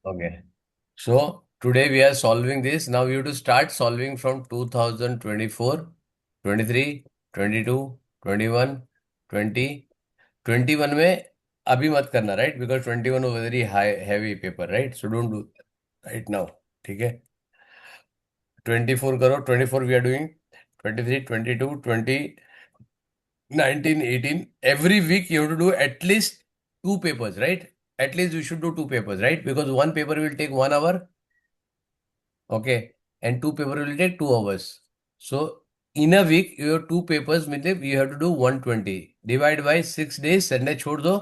Okay. So today we are solving this. Now you have to start solving from 2024, 23, 22, 21, 20. 21 में अभी मत करना, right? Because 21 was very high, heavy paper, right? So don't do right now. ठीक है? 24 करो. 24 we are doing. 23, 22, 20, 19, 18. Every week you have to do at least two papers, right? At least you should do two papers, right? Because one paper will take 1 hour. Okay, and two paper will take 2 hours. So in a week, your two papers मतलब you have to do 120. Divide by 6 days. Sunday छोड़ दो.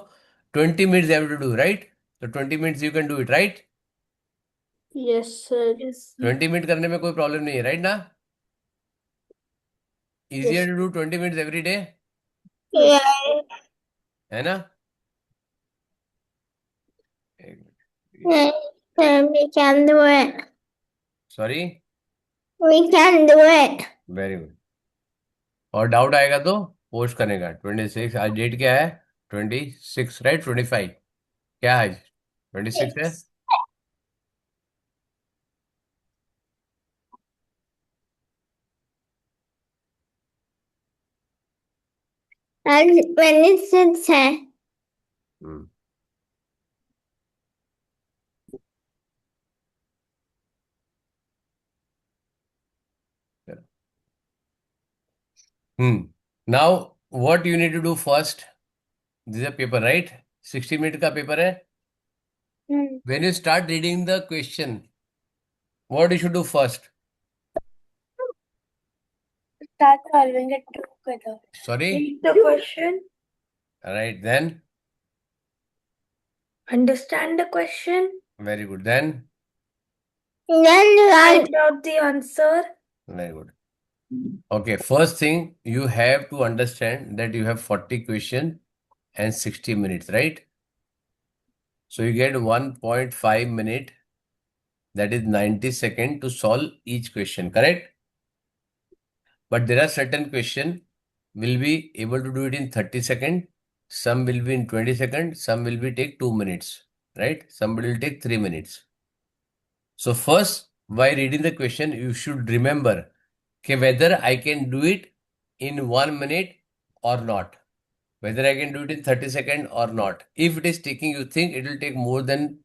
20 minutes you have to do, right? So 20 minutes you can do it, right? Yes, sir. Yes, sir. 20 minute करने में कोई problem नहीं है, right ना? Easier Yes. to do 20 minutes every day, Yeah. है ना? Yeah, we can do it. Sorry, We can do it. Very good. और doubt आएगा तो पोस्ट करेगा. 26 आज डेट क्या है? 26, राइट? 25 क्या है आज? 26 है. Yes. And when is it say? Hmm. Now what you need to do first? This is a paper, right? 60 minute का पेपर है. When you start reading the question, what you should do first? Start solving it together. Sorry? Read the question. Right, then? Understand the question. Very good. Then? Then write out the answer. Very good. Okay, first thing, you have to understand that you have 40 question and 60 minutes, right? So you get 1.5 minute, that is 90 second to solve each question, correct? But there are certain question will be able to do it in 30 second, some will be in 20 seconds, some will be take 2 minutes, right? Somebody will take 3 minutes. So first, while reading the question, you should remember okay, whether I can do it in 1 minute or not. Whether I can do it in 30 seconds or not. If it is taking, you think it will take more than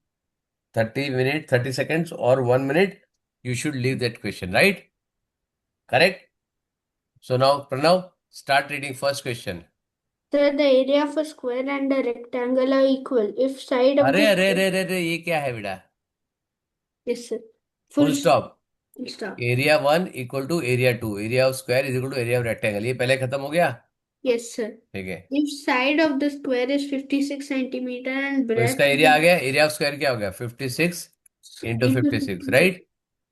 30 minutes, 30 seconds or 1 minute, you should leave that question, right? Correct? So now, Pranav, start reading first question. Sir, the area of a square and a rectangle are equal. If side of अरे the अरे अरे अरे अरे, ये क्या है बेटा? yes, sir. Full stop. Full stop. Area 1 equal to area 2. Area of square is equal to area of rectangle. ये पहले खत्म हो गया. Yes, sir. ठीक है. If side of the square is 56 centimeter and तो इसका breadth एरिया आ गया. एरिया ऑफ स्क्वायर क्या हो गया? 56 into into 56, 56. Right?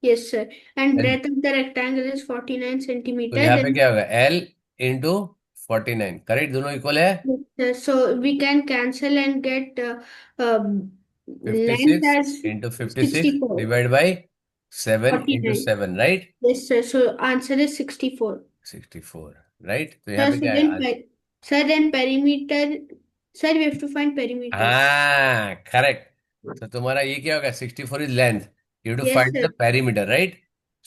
Yes, sir. And breadth of the rectangle is 49 तो centimeter. यहाँ पे Then क्या होगा? L into 49, correct? दोनों इक्वल है. so we can cancel and get length 56 as into 56 64. Divide by 7 into 49. 7, right? Yes, sir. So answer is 64. 64, right? तो यहाँ Sir, पे क्या है? sir, then perimeter. Sir, we have to find perimeter. हाँ, correct. तो तुम्हारा ये क्या होगा? 64 is length. You to Yes, find sir. The perimeter, right?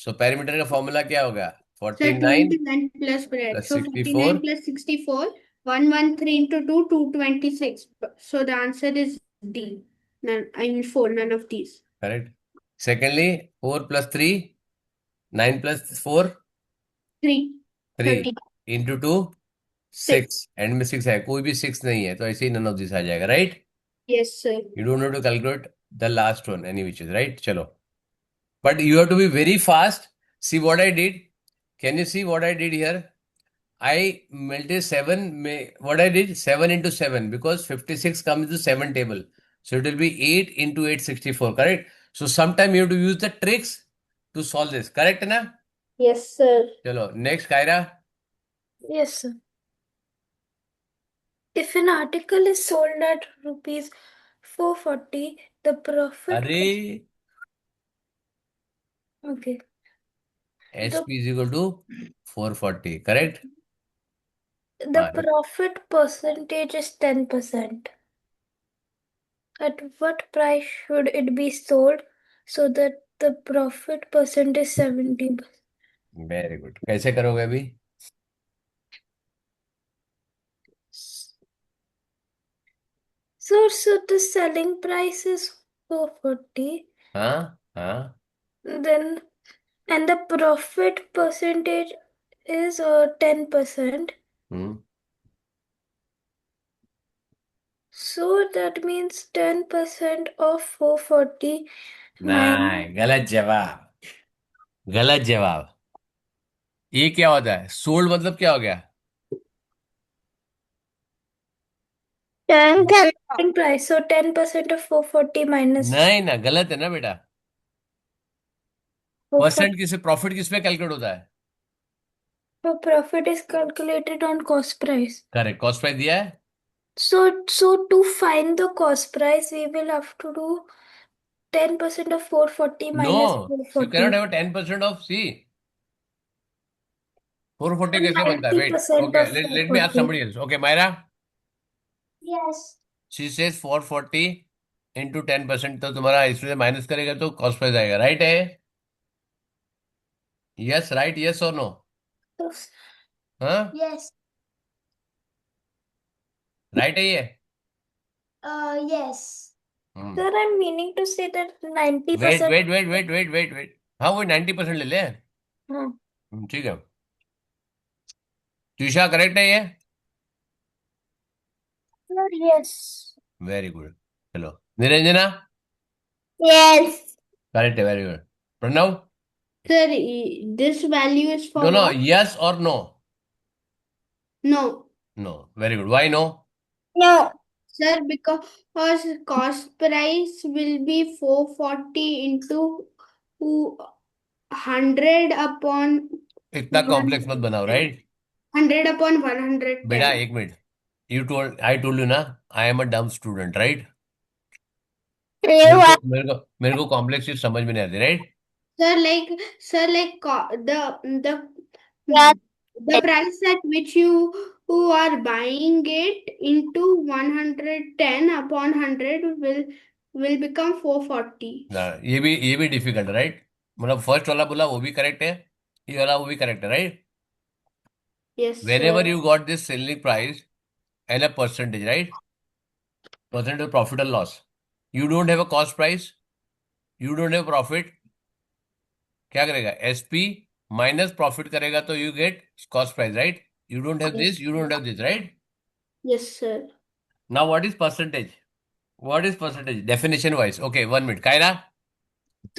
So perimeter का फॉर्मूला क्या होगा? Sir, 2 49 into 9 plus breadth. Plus So 49 64. plus 64. 113 into 2, 226. So the answer is D. None, I mean 4, none of these. Correct. Secondly, 4 plus 3, 9 plus 4, 3. 3 30. Into 2, 6. 6. And में 6 है, कोई भी 6 नहीं है, तो ऐसे ही नन ऑफ दिस आ जाएगा, right? Yes, sir. You don't have to calculate the last one, any which is, right? Chalo. But you have to be very fast. See what I did. Can you see what I did here? I melted 7. What I did? 7 into 7 because 56 comes to 7 table. So it will be 8 into 8, 64, correct? So sometime you have to use the tricks to solve this. Correct, na? Yes, sir. Chalo. Next, Kyra. Yes, sir. If an article is sold at rupees 440, the profit. Array Okay. SP is equal to 440, correct? The profit percentage is 10%. At what price should it be sold so that the profit percent is 70%? Very good. कैसे करोगे अभी? So the selling price is 440, हाँ हाँ. then and the profit percentage is 10%. Hmm. So that means 10% of 440 minus नहीं, गलत जवाब. गलत जवाब. ये क्या होता है? सोल्ड मतलब क्या हो गया? 10 selling price. So 10% of 440 minus नहीं ना, गलत है ना बेटा. 440. परसेंट किस प्रॉफिट किस पे कैलकुलेट होता है? So profit is calculated on cost price. Correct. Cost price दिया है. So to find the cost price, we will have to do 10% of 440 no, minus you cannot 440. Have 10% of C. 440 So कैसे बनता है? Wait. 90% okay, of let me ask 440. Somebody else. Okay Myra, Yes. She says 440 into 10%, तो तुम्हारा इसमें minus करेगा तो cost price आएगा. Right है? यस, राइट, यस और नो? हाँ, Yes. राइट है ये. Yes. Sir, I'm meaning to say that 90%. Wait. हाँ, वो 90% ले ले. हाँ. ठीक है. तुषा, करेक्ट है ये? Sir, yes. Very good. चलो, निरंजना. Yes. करेक्ट है, very good. Pranav. Sir, this value is for no no, what? Yes और no? No. No. Very good. Why no? No. Sir, because cost price will be 440 into 100 upon इतना complex मत बनाओ. Right? 100 upon बेटा 110. एक minute. I told you ना, I am a डम student. Right? मेरे को कॉम्प्लेक्स चीज समझ में नहीं आती. Right? The Yes. the price at which you who are buying it into 110 upon 100 will become 440. ये भी डिफिकल्ट है. राइट? मतलब फर्स्ट वाला बोला वो भी करेक्ट है, ये वाला वो भी करेक्ट है. Right? Yes, whenever sir. you got this selling price and a percentage, right? Percentage of profit or loss. You don't have a cost price, you don't have profit. क्या करेगा? एसपी माइनस प्रॉफिट करेगा तो you get cost price. Right? You don't have Yes, this, you don't have this. Right? yes, sir. Now what is percentage? What is percentage definition wise? Okay, 1 minute. Kaira,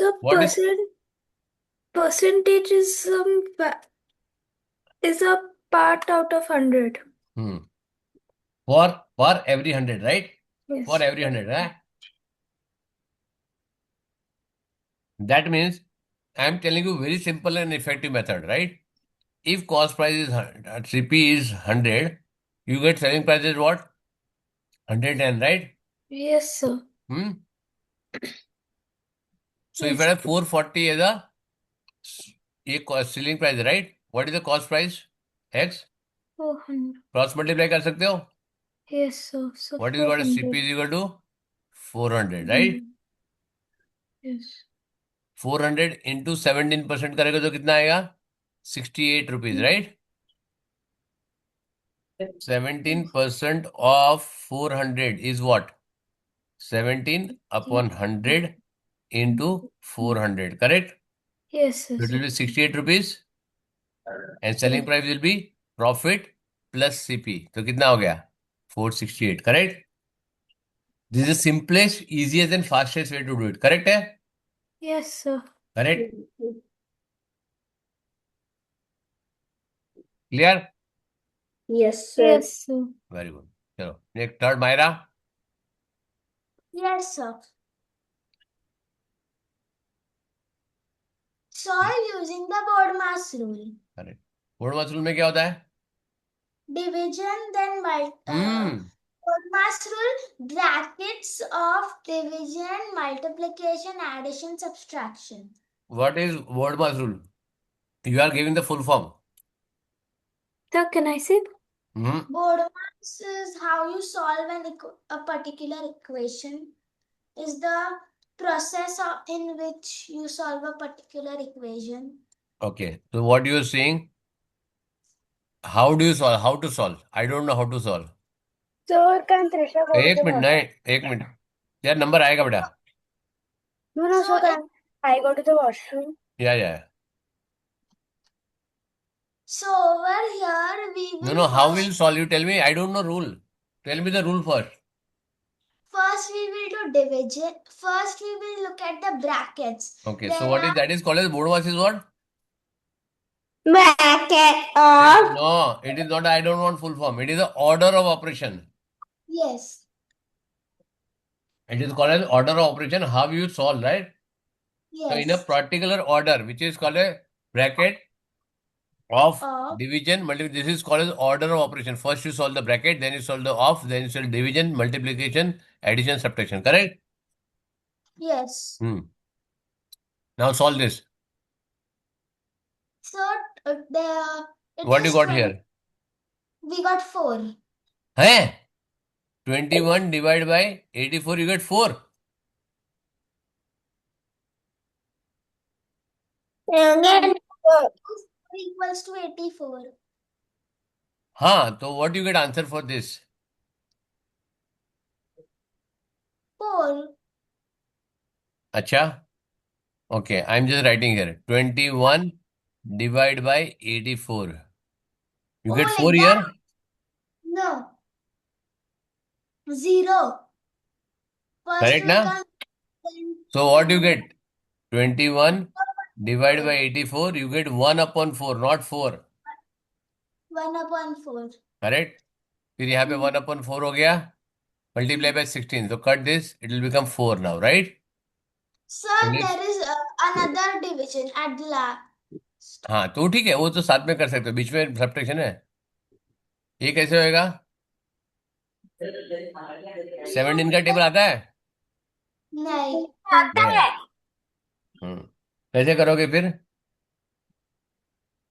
The what is? percentage is a part out of 100. Hmm. For every 100, right? Yes. For every 100, right? That means I am telling you very simple and effective method. Right? If cost price is 3p is 100, you get selling price is what? 110, right? Yes, sir. Hmm. So if I Yes. have 440 as a selling price, right? What is the cost price? X. 400. Cross multiply कर सकते हो. Yes, sir. So What is got as 400. CP is equal to 400, right? Yes. 400 into 17% करेगा तो कितना आएगा? 68 rupees, right? 17% of 400 is what? 17 upon 100 into 400, correct? Yes, So it will sir. be 68 rupees and selling Yes. price will be profit plus CP. तो कितना हो गया? 468, correct? This is the simplest, easiest and fastest way to do it. Correct है? Yes, sir. Correct? Clear? Yes, sir. Yes, sir. Very good. चलो, next third Myra. Yes, sir. Solve using the BODMAS rule. Correct. Board Masrul में क्या होता है? Division, then hmm. BODMAS rule, brackets of division, multiplication, addition, subtraction. What is word mसरूल? You are giving the full form. Sir, can I say? Hmm. BODMAS is how you solve a particular equation. is the process in which you solve a particular equation. Okay. So what you are saying? How do you solve? How to solve? I don't know how to solve. So can Trisha go to एक the minute नहीं, एक minute यार, number आएगा बेटा. No, so can I go to the washroom? Yeah. So over here we No, will how will you solve? You tell me. I don't know rule. Tell me the rule first. first we will do division. First we will look at the brackets. Okay. So what is that is called as Bodmas is what? Bracket of No, it is not. I don't want full form. It is the order of operation. yes. It is called as order of operation. How you solve, right? So in a Yes. particular order, which is called a bracket of Of division, this is called as order of operation. First you solve the bracket, then you solve the of, then you solve division, multiplication, addition, subtraction. Correct? yes. Now solve this. So it What you is got 20. here? We got 4. Hey, 21 divided by 84, you get 4. And then 4 equals to 84. So what you get answer for this? 4. Acha? Okay, I'm just writing here. 21 divided by 84. You get 4 like here? that? No. 0. First Correct, will na? come. Then So what you get? 21 divided by 84, you get 1 upon 4, not 4. 1/4. Correct? फिर यहाँ पे 1 upon 4 हो गया. Multiply by 16. So cut this, it will become 4 now, right? Sir, So next. there is another division at the last. हाँ तो ठीक है, वो तो साथ में कर सकते हो, बीच में सब्ट्रैक्शन है. ये कैसे होएगा? 17 का टेबल आता है? नहीं. नहीं आता. कैसे करोगे फिर?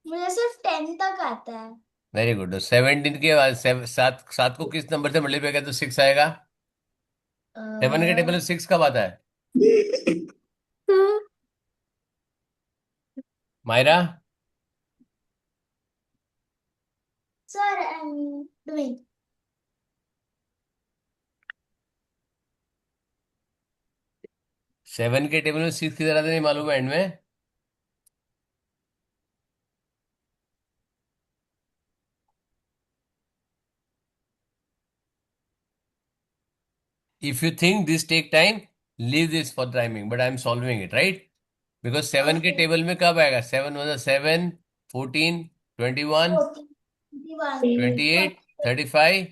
मुझे सिर्फ 10 तक आता है. Very good. तो 17 के बाद 7 को किस नंबर से मल्टीप्लाई किया तो 6 आएगा. 7 के टेबल में 6 कब आता है? मायरा? Sir, I'm doing. 7 के टेबल में 6 किधर आता है नहीं मालूम है एंड में. If you think this take time, leave this for timing. But I am solving it, right? Because 7 के Okay. टेबल में कब आएगा? 7 was 7, 14, 21, 41, 28, 35,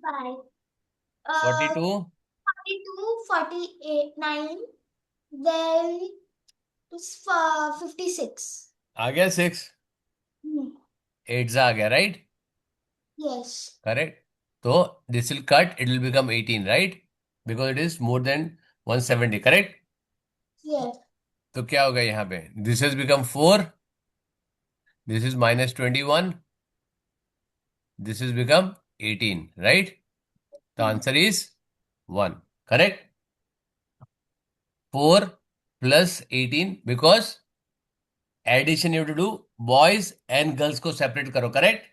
45, 42. 42, 48, 9, then 56. आ गया 6. 8 आ गया, right? Yes. Correct. So this will cut, it will become 18, right? Because it is more than 170, correct? Yes. तो क्या होगा यहाँ पे? This has become 4. This is minus 21. This has become 18, right? The answer is 1, correct? 4 plus 18 because addition you have to do. Boys and girls को separate करो, correct?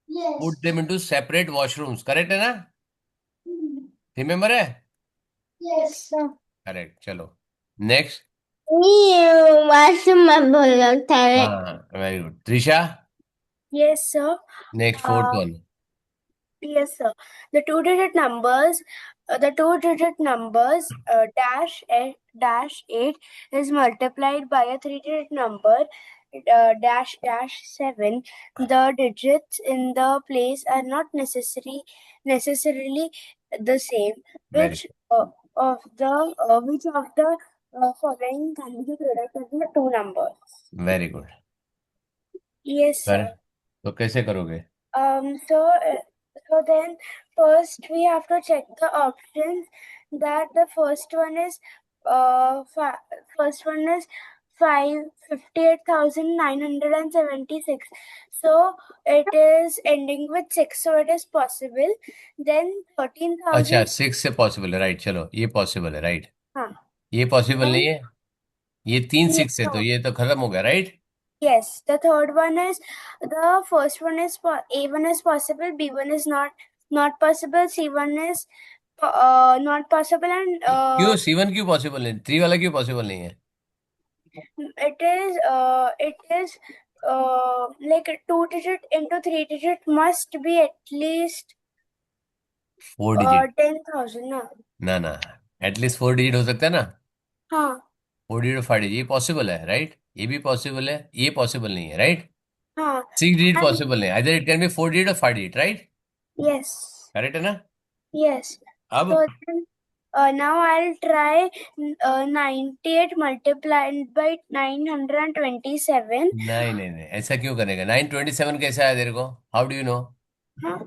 Yes. Put them into separate washrooms, correct है ना? Remember है? Yes. Correct. चलो next. washroom में बोलो हाँ, very good. Trisha, Yes, sir. next fourth one. Yes, sir. The two-digit numbers, dash 8 is multiplied by a three-digit number dash 7. The digits in the place are not necessarily the same. Very Which of the following can be the product of the two numbers? very good. Yes, sir. Correct. तो कैसे करोगे? So then first we have to check the options that the first one is 58,976. So it is ending with 6. So it is possible. Then अच्छा 13,000. 6 से possible है, right. चलो ये possible है, right. हाँ. ये पॉसिबल नहीं Then है, ये 3 yes, 6 है, तो ये तो खत्म हो गया, right. yes. The third one is the first one is A1 is possible, B1 is not possible, C1 is not possible, and क्यों C1 क्यों पॉसिबल नहीं, 3 वाला क्यों पॉसिबल नहीं है? it is like 2 digit into 3 digit must be at least 4 digit 10,000 ना. ना ना, एटलीस्ट 4 डिजिट हो सकता है ना। हाँ. 4 डिजिट 5 डिजिट ये पॉसिबल है, राइट। ये भी पॉसिबल है, ये पॉसिबल नहीं है, राइट। हाँ. 6 डिजिट And पॉसिबल नहीं, either it can be 4 digit और 5 डिजिट, राइट। yes, करेक्ट है ना। yes. अब So then, now I'll try 98 multiplied by 927. नहीं नहीं नहीं, ऐसा क्यों करेगा? 927 कैसे आया तेरे को? How do you know? Huh?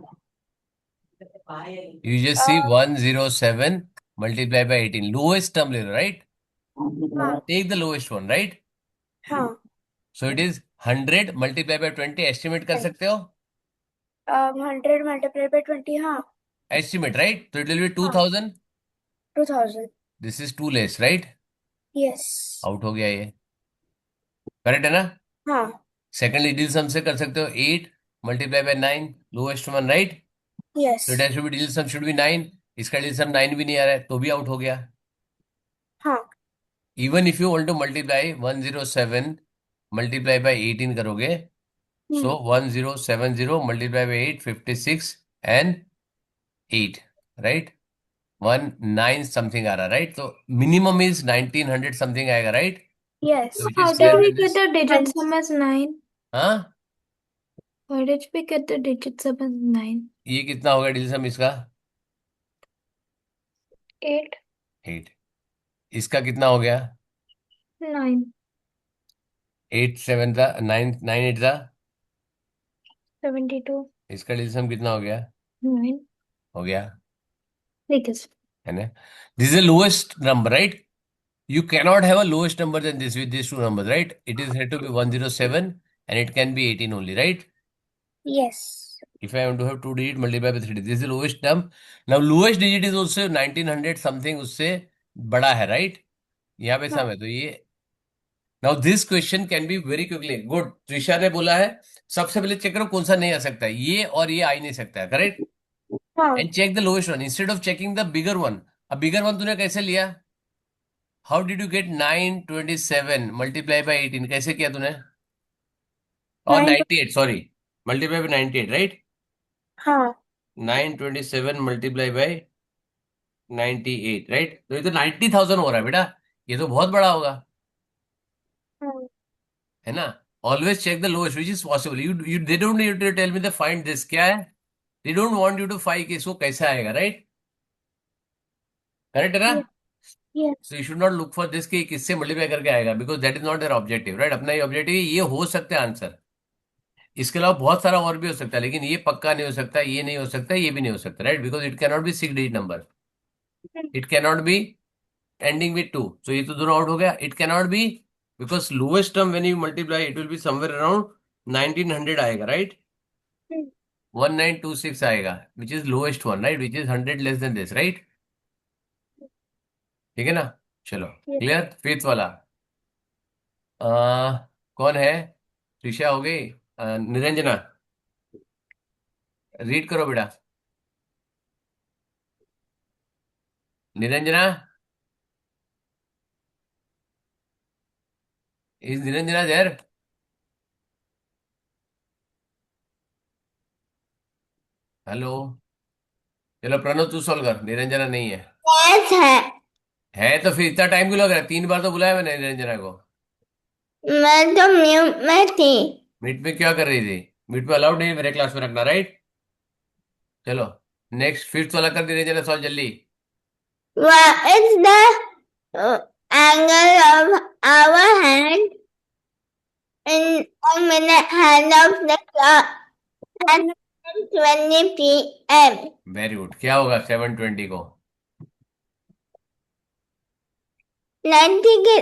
You just see 107 multiply by 18, lowest term ले लो, राइट। हाँ. Take the lowest one, right. हाँ. So it is 100 multiply by 20, estimate कर सकते हो? 100 multiplied by 20. हाँ. Estimate, right. तो इट विल बी हाँ. 2000। 2000. This is too less, right. Yes. Out हो गया ये, करेक्ट है ना। हाँ. सेकंड डिजिटल सम से कर सकते हो, 8 multiply by 9, lowest one, right. Yes. तो it should be digital sum should be 9, इसका डिजिटल सम 9 भी नहीं आ रहा है, तो भी आउट हो गया। हाँ. Even if you want to multiply 107 multiply by 18 करोगे, so 1070 multiply by 8, 56 and 8, right. 19 something आ रहा, राइट। तो मिनिमम इज 1900 समथिंग आएगा, right. Yes. So which How is did clear we than get this? the digit And sum as 9? हाँ, Why did we get the digit sum as 9? ये कितना होगा digital सम इसका? 8, 8। इसका कितना हो गया? 9, 8 7 था, 9 9 8 था। 72, इसका डिजिटल सम कितना हो गया? 9. हो गया, Because है ना। This is the lowest number, right. You cannot have a lowest number than this with these two numbers, right? It is had to be 107 and it can be 18 only, right? yes. If I want to have two digit multiply by 3 digit, this is the lowest term. Now lowest digit is also 1900 something, उससे बड़ा है, right? यहाँ पे हाँ. सम है, तो ये now this question can be very quickly good. Trisha ने बोला है सबसे पहले चेक करो कौन सा नहीं आ सकता है, ये और ये आ ही नहीं सकता है, करेक्ट। हाँ. And check the lowest one instead of checking the bigger one. अब बिगर वन तूने कैसे लिया? How did you get 927 multiply by 18, कैसे किया तूने? और 9. 98, सॉरी, मल्टीप्लाई बाय 98, राइट। हाँ. 927 मल्टीप्लाई बाय 98, राइट। तो ये तो 90,000 हो रहा है बेटा, ये तो बहुत बड़ा होगा, हाँ. है ना। Always check the lowest which is possible. You you they don't need to tell me the find this क्या है, they don't want you to find कि इसको कैसे आएगा, राइट। करेक्ट है ना। Yes. Yes. So you should not look for this कि किससे मल्टीप्लाई करके आएगा, because that is not there objective, right. अपना ये ऑब्जेक्टिव ये हो सकता है आंसर, इसके अलावा बहुत सारा और भी हो सकता है, लेकिन ये पक्का नहीं हो सकता, ये नहीं हो सकता, ये भी नहीं हो सकता, right. Because it cannot be 6 digit number, it cannot be ending with 2, सो ये तो दोनों आउट हो गया। It cannot be because lowest term when you multiply it will be somewhere around 1900 आएगा, राइट। 1926 आएगा which is lowest one, right, which is 100 less than this, right. ठीक है ना। चलो Yes. क्लियर। फिफ्थ वाला कौन है? त्रिशा हो गई, निरंजना, रीड करो बेटा। Niranjana, is Niranjana there? Hello. चलो प्रणव तू सॉल्व कर, निरंजना नहीं है। Yes है। है तो फिर इतना टाइम क्यों लग रहा है? 3 बार तो बुलाया मैंने निरंजना को। मैं तो म्यूट में थी। मीट में क्या कर रही थी? मीट में अलाउड नहीं है मेरे क्लास में रखना, राइट। चलो नेक्स्ट फिफ्थ वाला कर निरंजना सॉल्व जल्दी। What is the angle of our hand in a minute hand of the clock at 7:20 p.m.? Very good, क्या होगा 720 को? 90 के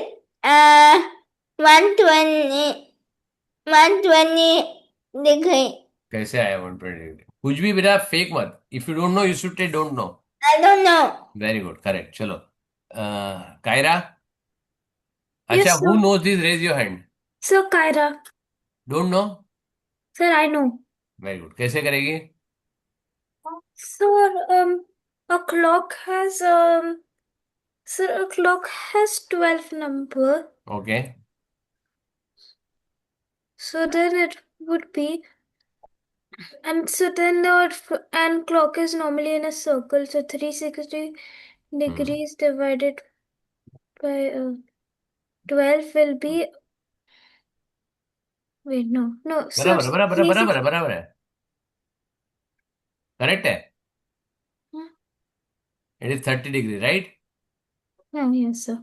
120 degree. कैसे आया 120 डिग्री? कुछ भी बेटा फेक मत. If you don't know you should tell don't know. I don't know. Very good, correct. चलो, कायरा. Yes, अच्छा, sir. Who knows this? Raise your hand. Sir, Kyra. Don't know? Sir, I know. Very good. कैसे करेगी? Sir, a clock has sir, a clock has 12 number. Okay. So then it would be, and so then and clock is normally in a circle. So 360 degrees divided by 12 will be. Wait, no, sir. बराबर बराबर 360. बराबर बराबर है. Correct है. Hmm. It is 30 degree, right? Oh, yes, sir.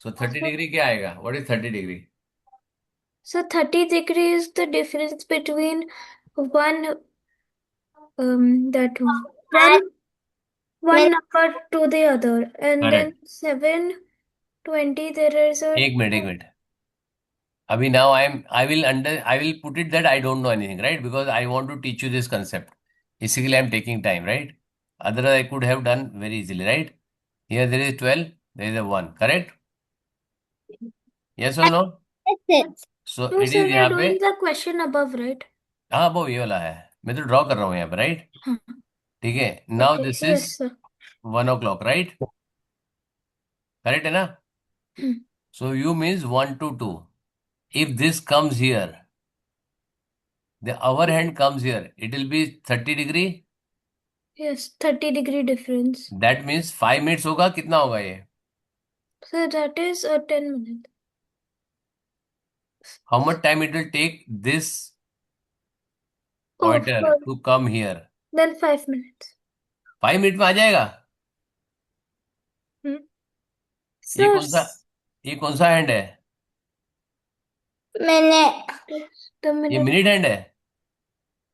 So 30 degree क्या आएगा? What is 30 degree? So 30 degree is the difference between one that one number to the other, and then correct. 720 there is a एक मिनट, एक मिनट. अभी now I will put it that I don't know anything, right? Because I want to teach you this concept. इसी के लिए I am taking time, right? Otherwise I could have done very easily, right? Here there is 12, there is a 1, correct? Yes और no? So No, it sir, is we are यहाँ पे. doing the question above, right? हाँ, वो ये वाला है. मैं तो ड्रॉ कर रहा हूँ यहाँ पे, राइट? हाँ. ठीक है. Now Okay, this yes, is sir. 1 o'clock, right? Correct है ना? Hmm. So u means 1 to 2. If this comes here, the hour hand comes here, it will be 30 degree. Yes, 30 degree difference. That means 5 minutes होगा. कितना होगा ये? So that is 10 minutes. How much time it will take this Oh, pointer sorry. to come here? Then 5 minutes. 5 minute में आ जाएगा. Hmm. ये Sir, कौन सा हैंड है? Minute. the ये minute. मिनट हैंड है.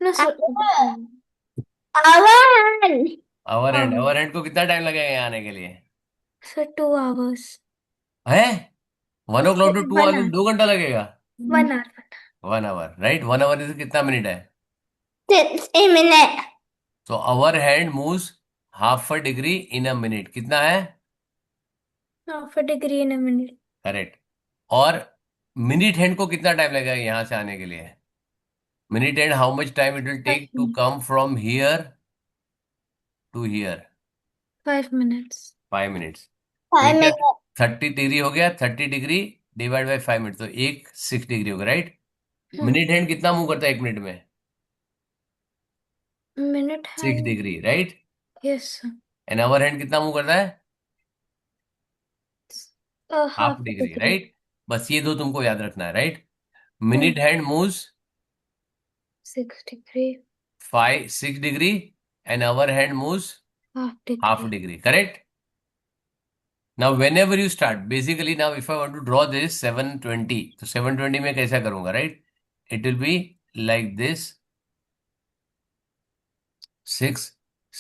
No, sir. Hour hand. Hour hand को कितना टाइम लगेगा यहाँ आने के लिए? Sir, 2 hours. है 1 o'clock to 2 1 hours में hour. 2 घंटा लगेगा. 1 hour. 1 hour, right? 1 hour is कितना मिनट है? 60 minute. So our hand moves half a degree in a minute. कितना है? Half a degree in a minute. Correct. और मिनट हैंड को कितना टाइम लगेगा यहाँ से आने के लिए? Minute hand, how much time it will take to come from here to here? 5 minutes. 5 minutes. 5 क्या minute. 30 डिग्री हो गया? 30 डिग्री डिवाइड बाई 5 मिनट, तो 6 डिग्री होगा, राइट? मिनट हैंड कितना मूव करता है 1 मिनट में? Minute 6 hand. Degree, right? Yes, sir. And hour hand कितना मूव करता है? Half Half a degree, degree. Right? बस ये दो तुमको याद रखना है, right? Minute hand moves 6 degree. 6 degree and our hand moves Half degree. half degree, correct? Now whenever you start, basically now if I want to draw this 720, तो 720 में कैसा करूंगा, right? It will be like this: 6,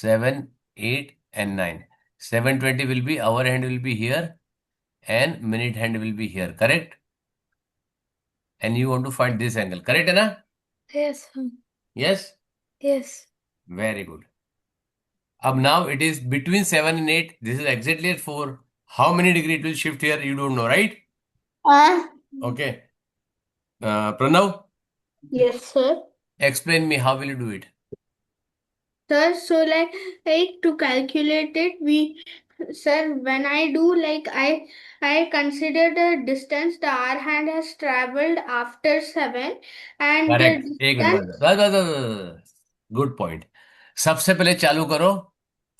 7, 8 and 9. 720 will be, our hand will be here and minute hand will be here, correct? And you want to find this angle, correct है ना? Yes. Yes? Yes. Very good. Ab now it is between 7 and 8. This is exactly at 4. How many degree it will shift here? You don't know, right? Okay. Pranav, Yes, sir. explain me how will you do it? Sir, so like to calculate it, sir, when I do I consider the distance the R hand has traveled after 7 and the Correct. एक minute distance. बस. Good point. सबसे पहले चालू करो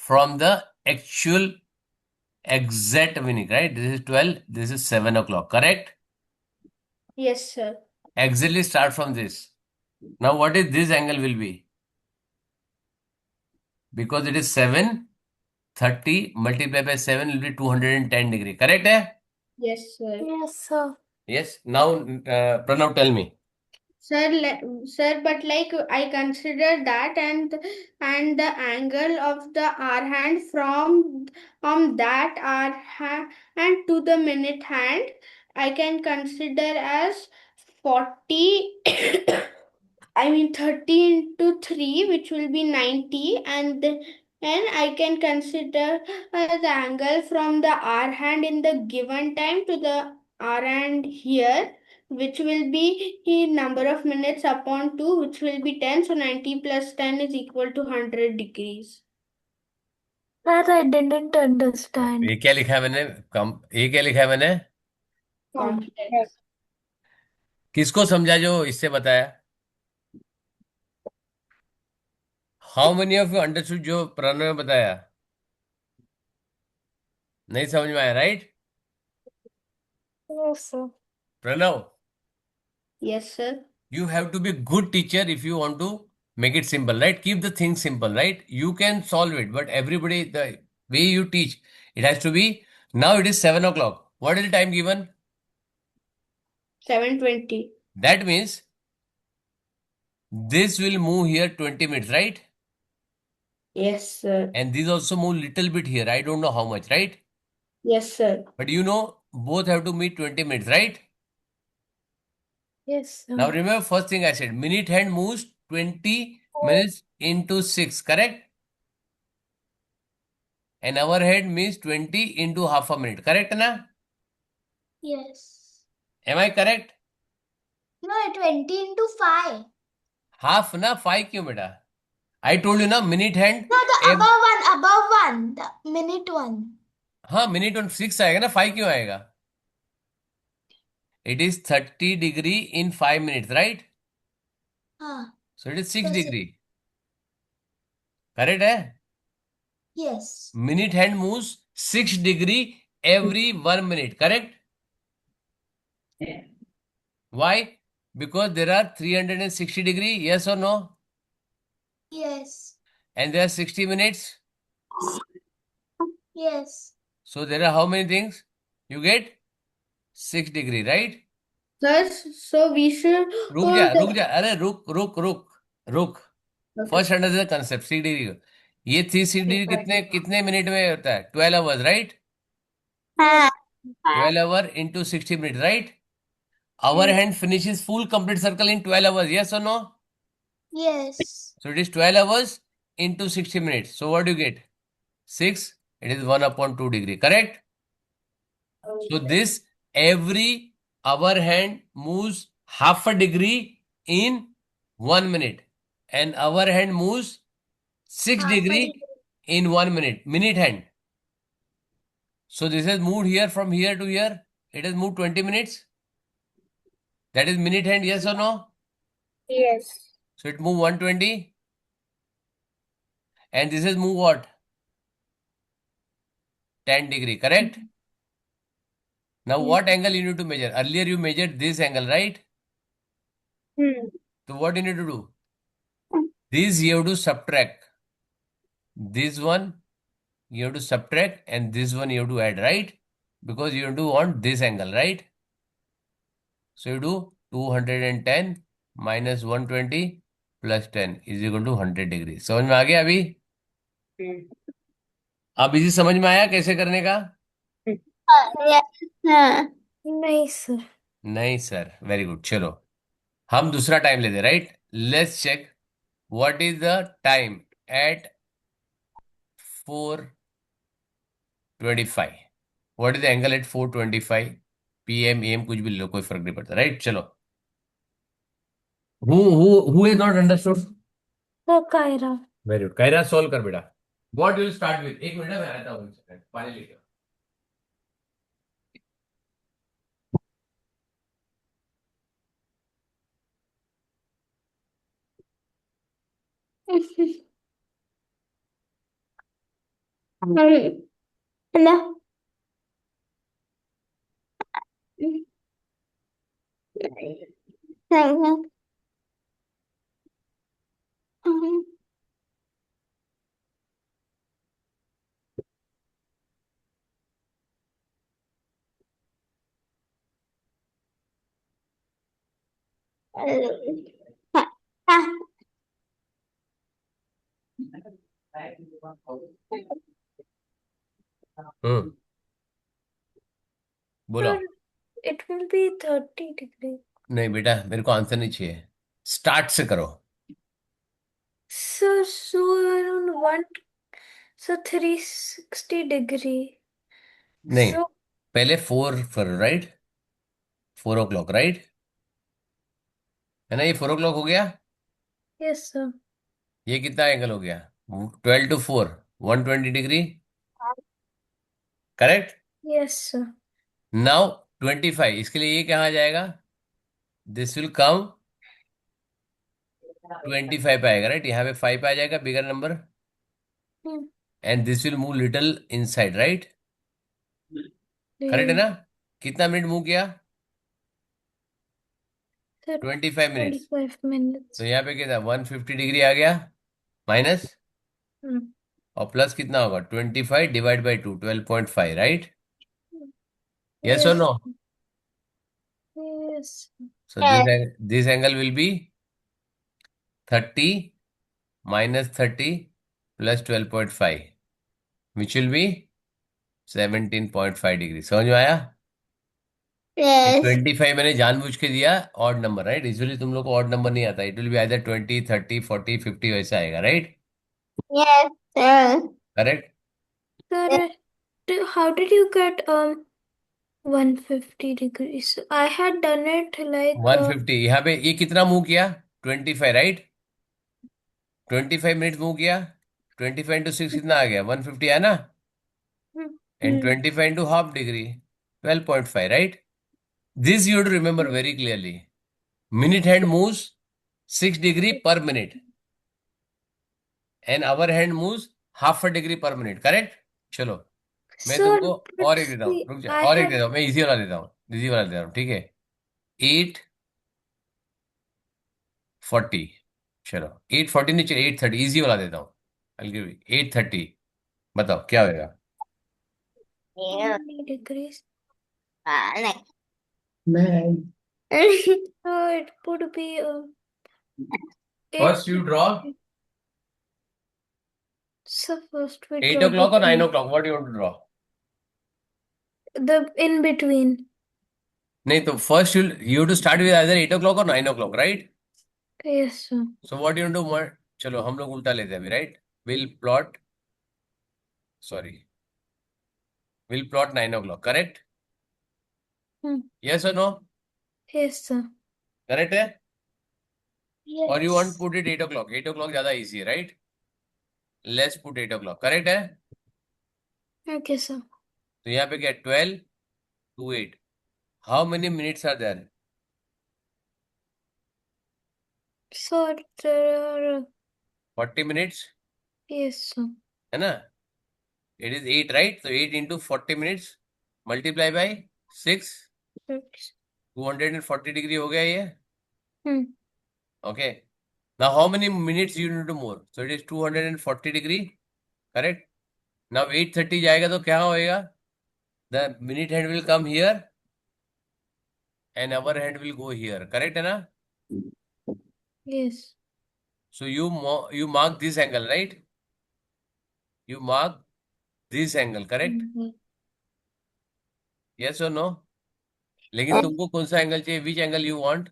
from the actual exact minute, right? This is 12, this is 7 o'clock, correct? Yes, sir. Exactly start from this. Now what is this angle will be? Because it is 7, 30 multiplied by 7 will be 210 degree, correct? Yes, sir. Yes, sir. Yes. Now, Pranav, tell me. Sir, but like I consider that and the angle of the R hand from that R hand and to the minute hand I can consider as 40, I mean 30 into 3, which will be 90, and then I can consider the angle from the R hand in the given time to the R hand here, which will be the number of minutes upon 2, which will be 10. So 90 plus 10 is equal to 100 degrees. That I didn't understand. ये क्या लिखा है मैंने? ये क्या लिखा है मैंने? Complex. किसको समझा जो इससे बताया? How many of you understood जो प्रणव ने बताया? नहीं समझ में आया, right? Yes, sir. Pranav, Yes, sir. you have to be good teacher if you want to make it simple, right? Keep the thing simple, right? You can solve it, but everybody, the way you teach, it has to be. Now it is 7 o'clock. What is the time given? 7:20. That means this will move here 20 minutes, right? Yes, sir. And this also move little bit here. I don't know how much, right? Yes, sir. But you know, both have to meet 20 minutes, right? Yes, sir. Now remember, first thing I said, minute hand moves 20 minutes into 6, correct? An hour head means 20 into half a minute, correct na? Yes. Am I correct? No, 20 into 5. Half na, 5 क्यों बेटा? I told you ना, minute hand. No, the एव- above one, the minute one. हाँ, minute on 6 आएगा ना, 5 क्यों आएगा? It is 30 degree in 5 minutes, right? हाँ. So it is 6 So degree. Correct है? Yes. Minute hand moves 6 degree every 1 minute, correct? Why? Because there are 360 degree, yes or no? Yes. And there are 60 minutes. Yes. So there are how many things? You get 6 degree, right? thus, so we should रुक जा अरे रुक Okay. First understand concept 6 degree ये 360 degree कितने minute में होता है 12 hours right 12 hour into 60 minutes right our hand finishes full complete circle in 12 hours yes or no Yes. so it is 12 hours into 60 minutes so what do you get 6 it is 1 upon 2 degree correct so this every hour hand moves half a degree in 1 minute and hour hand moves 6 Half a degree in 1 minute minute hand so this has moved here from here to here it has moved 20 minutes that is minute hand yes or no Yes. so it moved 120 and this has moved what 10 degree correct now what angle you need to measure earlier you measured this angle right so what you need to do this you have to subtract this one you have to subtract and this one you have to add right because you have to want this angle right so you do 210 minus 120 plus 10 is equal to 100 degree समझ में आ गया अभी अब इसी समझ में आया कैसे करने का नहीं सर नहीं सर वेरी गुड चलो हम दूसरा टाइम लेते right let's check what is the time at 4:25 what is the angle at 4:25 PM AM कुछ भी लो कोई फर्क नहीं पड़ता राइट चलो who is not understood तो Kaira very good Kaira solve कर बेटा व्हाट विल स्टार्ट विद एक मिनट मैं आता हूँ एक सेकंड पानी लेके आओ। Hello. बोलो it will be 30 degrees. नहीं बेटा, मेरे को आंसर नहीं चाहिए, स्टार्ट से करो। So around 360 degree. नहीं, So पहले 4 करो, राइट? 4 o'clock, right? है ना, ये 4 o'clock हो गया। yes sir. ये कितना एंगल हो गया? 12 to 4, 120 degree, correct? Yes sir. Now 25, इसके लिए ये कहाँ जाएगा? दिस विल कम 25 पे आएगा, राइट? यहाँ पे 5 पे आ जाएगा, bigger number, Hmm. And this will move little inside, right? Correct है Yeah. ना? कितना मिनट मूव किया? Sir, 25 minutes. 25 minutes. तो यहाँ पे कितना 150 डिग्री आ गया, माइनस, Hmm. और प्लस कितना होगा? 25 डिवाइड बाई 2, 12.5, राइट? यस और Yes. No? Yes. So this angle will be 30 minus 30 plus 12.5, which will be 17.5 degree. समझ में आया? Yes. 25 मैंने जानबूझ के दिया ऑड नंबर, राइट? यूजुअली तुम लोग को ऑड नंबर नहीं आता, इट विल बी आइदर 20, 30, 40, 50 वैसा आएगा, right? Yes, sir. Correct? Sir, how did you get 150 degrees? I had done it like 150, यहाँ पे ये कितना मूव किया? 25, राइट? 25 मिनट मूव किया, 25 इंटू 6 कितना आ गया? 150 है ना? And 25 into half degree, 12.5, right? This you to remember very clearly, minute hand moves 6 degree per minute and our hand moves half a degree per minute, correct? चलो मैं Sir, तुमको but और एक देता हूँ, see, रुक जा, I और एक had देता हूँ, मैं इजी वाला देता हूँ, इजी वाला देता हूँ, ठीक है? 840, चलो 840 नहीं चाहिए, 830, इजी वाला देता हूँ, I'll give you 830, बताओ क्या होगा? how Yeah. many degrees? Like, So it would be First you draw so first we 8 draw o'clock or 9 the o'clock, what do you want to draw? in between. नहीं तो first you to start with either 8 o'clock or 9 o'clock, right? Yes, sir. So what do you want to do? चलो हम लोग उल्टा लेते हैं अभी, right? We'll plot 9 o'clock, correct? Yes or no? Yes, sir. Correct है? Or you want to Yes. put it 8 o'clock? 8 o'clock ज़्यादा easy है, right? Let's put 8 o'clock, correct है? Okay, sir. तो यहाँ पे क्या है? 12 to 8. How many minutes are there? So there are 40 minutes, yes, sir. है ना? It is 8, right? So 8 into 40 minutes multiply by 6, Six. 240 degree हो गया ये, Hmm. okay? Now how many minutes you need to more? So it is 240 degree, correct? Now 830 जाएगा तो क्या होएगा? The minute hand will come here and our hand will go here, correct है ना? Yes. So you mark this angle, right? You mark this angle, correct? Yes or no? लेकिन तुमको कौन सा एंगल चाहिए? Which angle you want?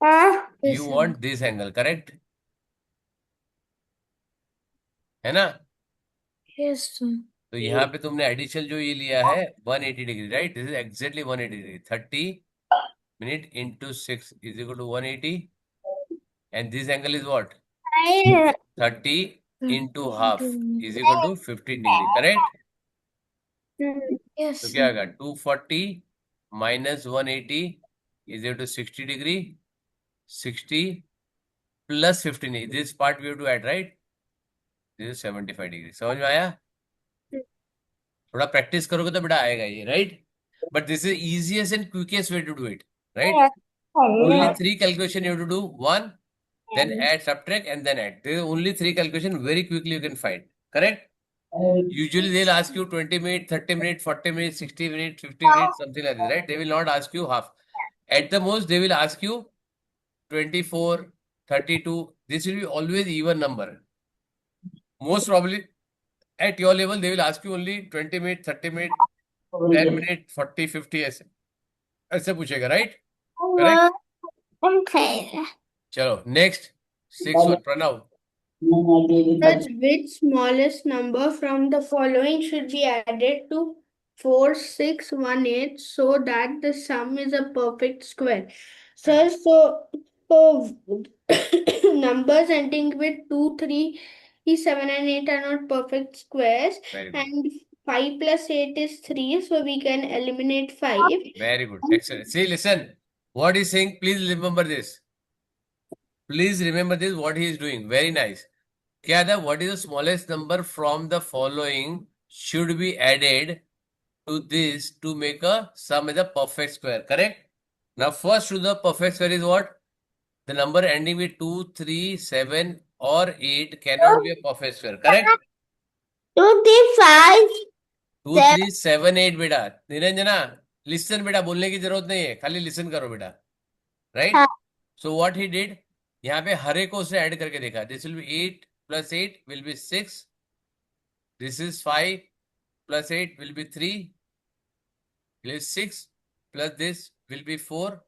Yes, You sir. want this angle, correct? है ना? Yes, sir. तो यहाँ पे तुमने एडिशनल जो ये लिया है 180 degree, right? This is exactly 180 degree. 30 minute into 6 is equal to 180, and this angle is what? 30 into half is equal to 15 degree, correct? Yes, तो क्या sir. होगा? 240 minus 180 is equal to 60 degree. 60 plus 15, this part we have to add, right? This is 75 degree. समझ में आया? थोड़ा practice करोगे तो बेटा आएगा ये, right? But this is easiest and quickest way to do it, right? Only 3 calculation you have to do. 1, then add, subtract, and then add. There are only 3 calculation, very quickly you can find, correct? Usually they'll ask you 20 minutes, 30 minutes, 40 minutes, 60 minutes, 50 minutes, something like this, right? They will not ask you half. At the most, they will ask you 24, 32. This will be always even number. Most probably, at your level, they will ask you only 20 minutes, 30 minutes, 10 minutes, 40, 50, ऐसे. ऐसे पूछेगा, right? Correct. Okay. चलो next 6-1 Pranav. Sir, which smallest number from the following should be added to 4618 so that the sum is a perfect square? Sir, so numbers ending with 2, 3, 7, and 8 are not perfect squares, Very good. and 5 plus 8 is 3, so we can eliminate 5. Very good. Excellent. See, listen. What he's saying, please remember this. Please remember this, what he is doing. Very nice. क्या था? What is the smallest number from the following should be added to this to make a sum as a perfect square. Correct? Now, first to the perfect square is what? The number ending with 2, 3, 7 or 8 cannot be a perfect square. Correct? 2, 3, 5. 2, 3, 7, 8 बेटा। Niranjana, listen बेटा, बोलने की जरूरत नहीं है, खाली listen करो बेटा। Right? So what he did, यहाँ पे हर एक को उसने ऐड करके देखा। This will be 8 plus 8 will be 6. This is 5 plus 8 will be 3. Plus 6 plus this will be 4.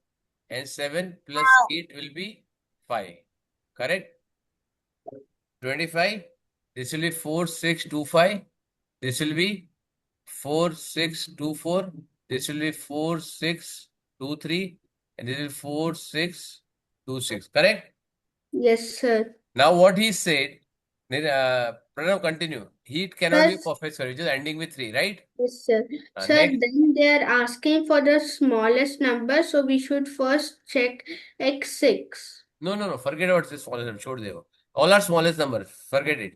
And 7 plus 8 will be 5. Correct? 25. This will be 4, 6, 2, 5. This will be 4, 6, 2, 4. This will be 4, 6, 2, 3. And this is 4, 6, 2, 6. Correct? Yes, sir. Now what he said, Pranav, continue. It cannot be Sir, perfect square, which is ending with 3, right? yes, sir. Sir, Next. then they are asking for the smallest number, so we should first check x6. No. Forget about this smallest number. छोड़ दो. All are smallest numbers. Forget it.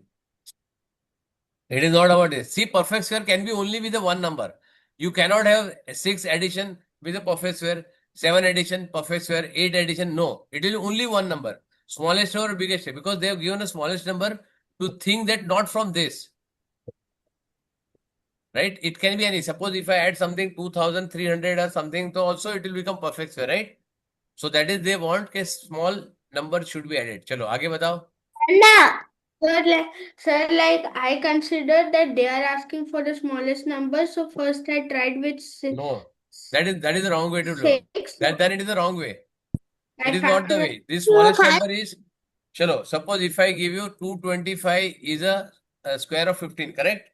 It is not about this. See, perfect square can be only with the one number. You cannot have 6 addition with a perfect square, 7 addition, perfect square, 8 addition. No, it is only one number. Smallest or biggest, because they have given a smallest number to think that not from this. Right? It can be any. Suppose if I add something 2300 or something, so also it will become perfect square, right? So that is they want a small number should be added. चलो आगे बताओ. No. Sir, I considered that they are asking for the smallest number, so first I tried with No, that is the wrong way to do. 6. Then it is the wrong way. It I is not the factored way. This smallest number is, chalo, suppose if I give you 225 is a square of 15, correct?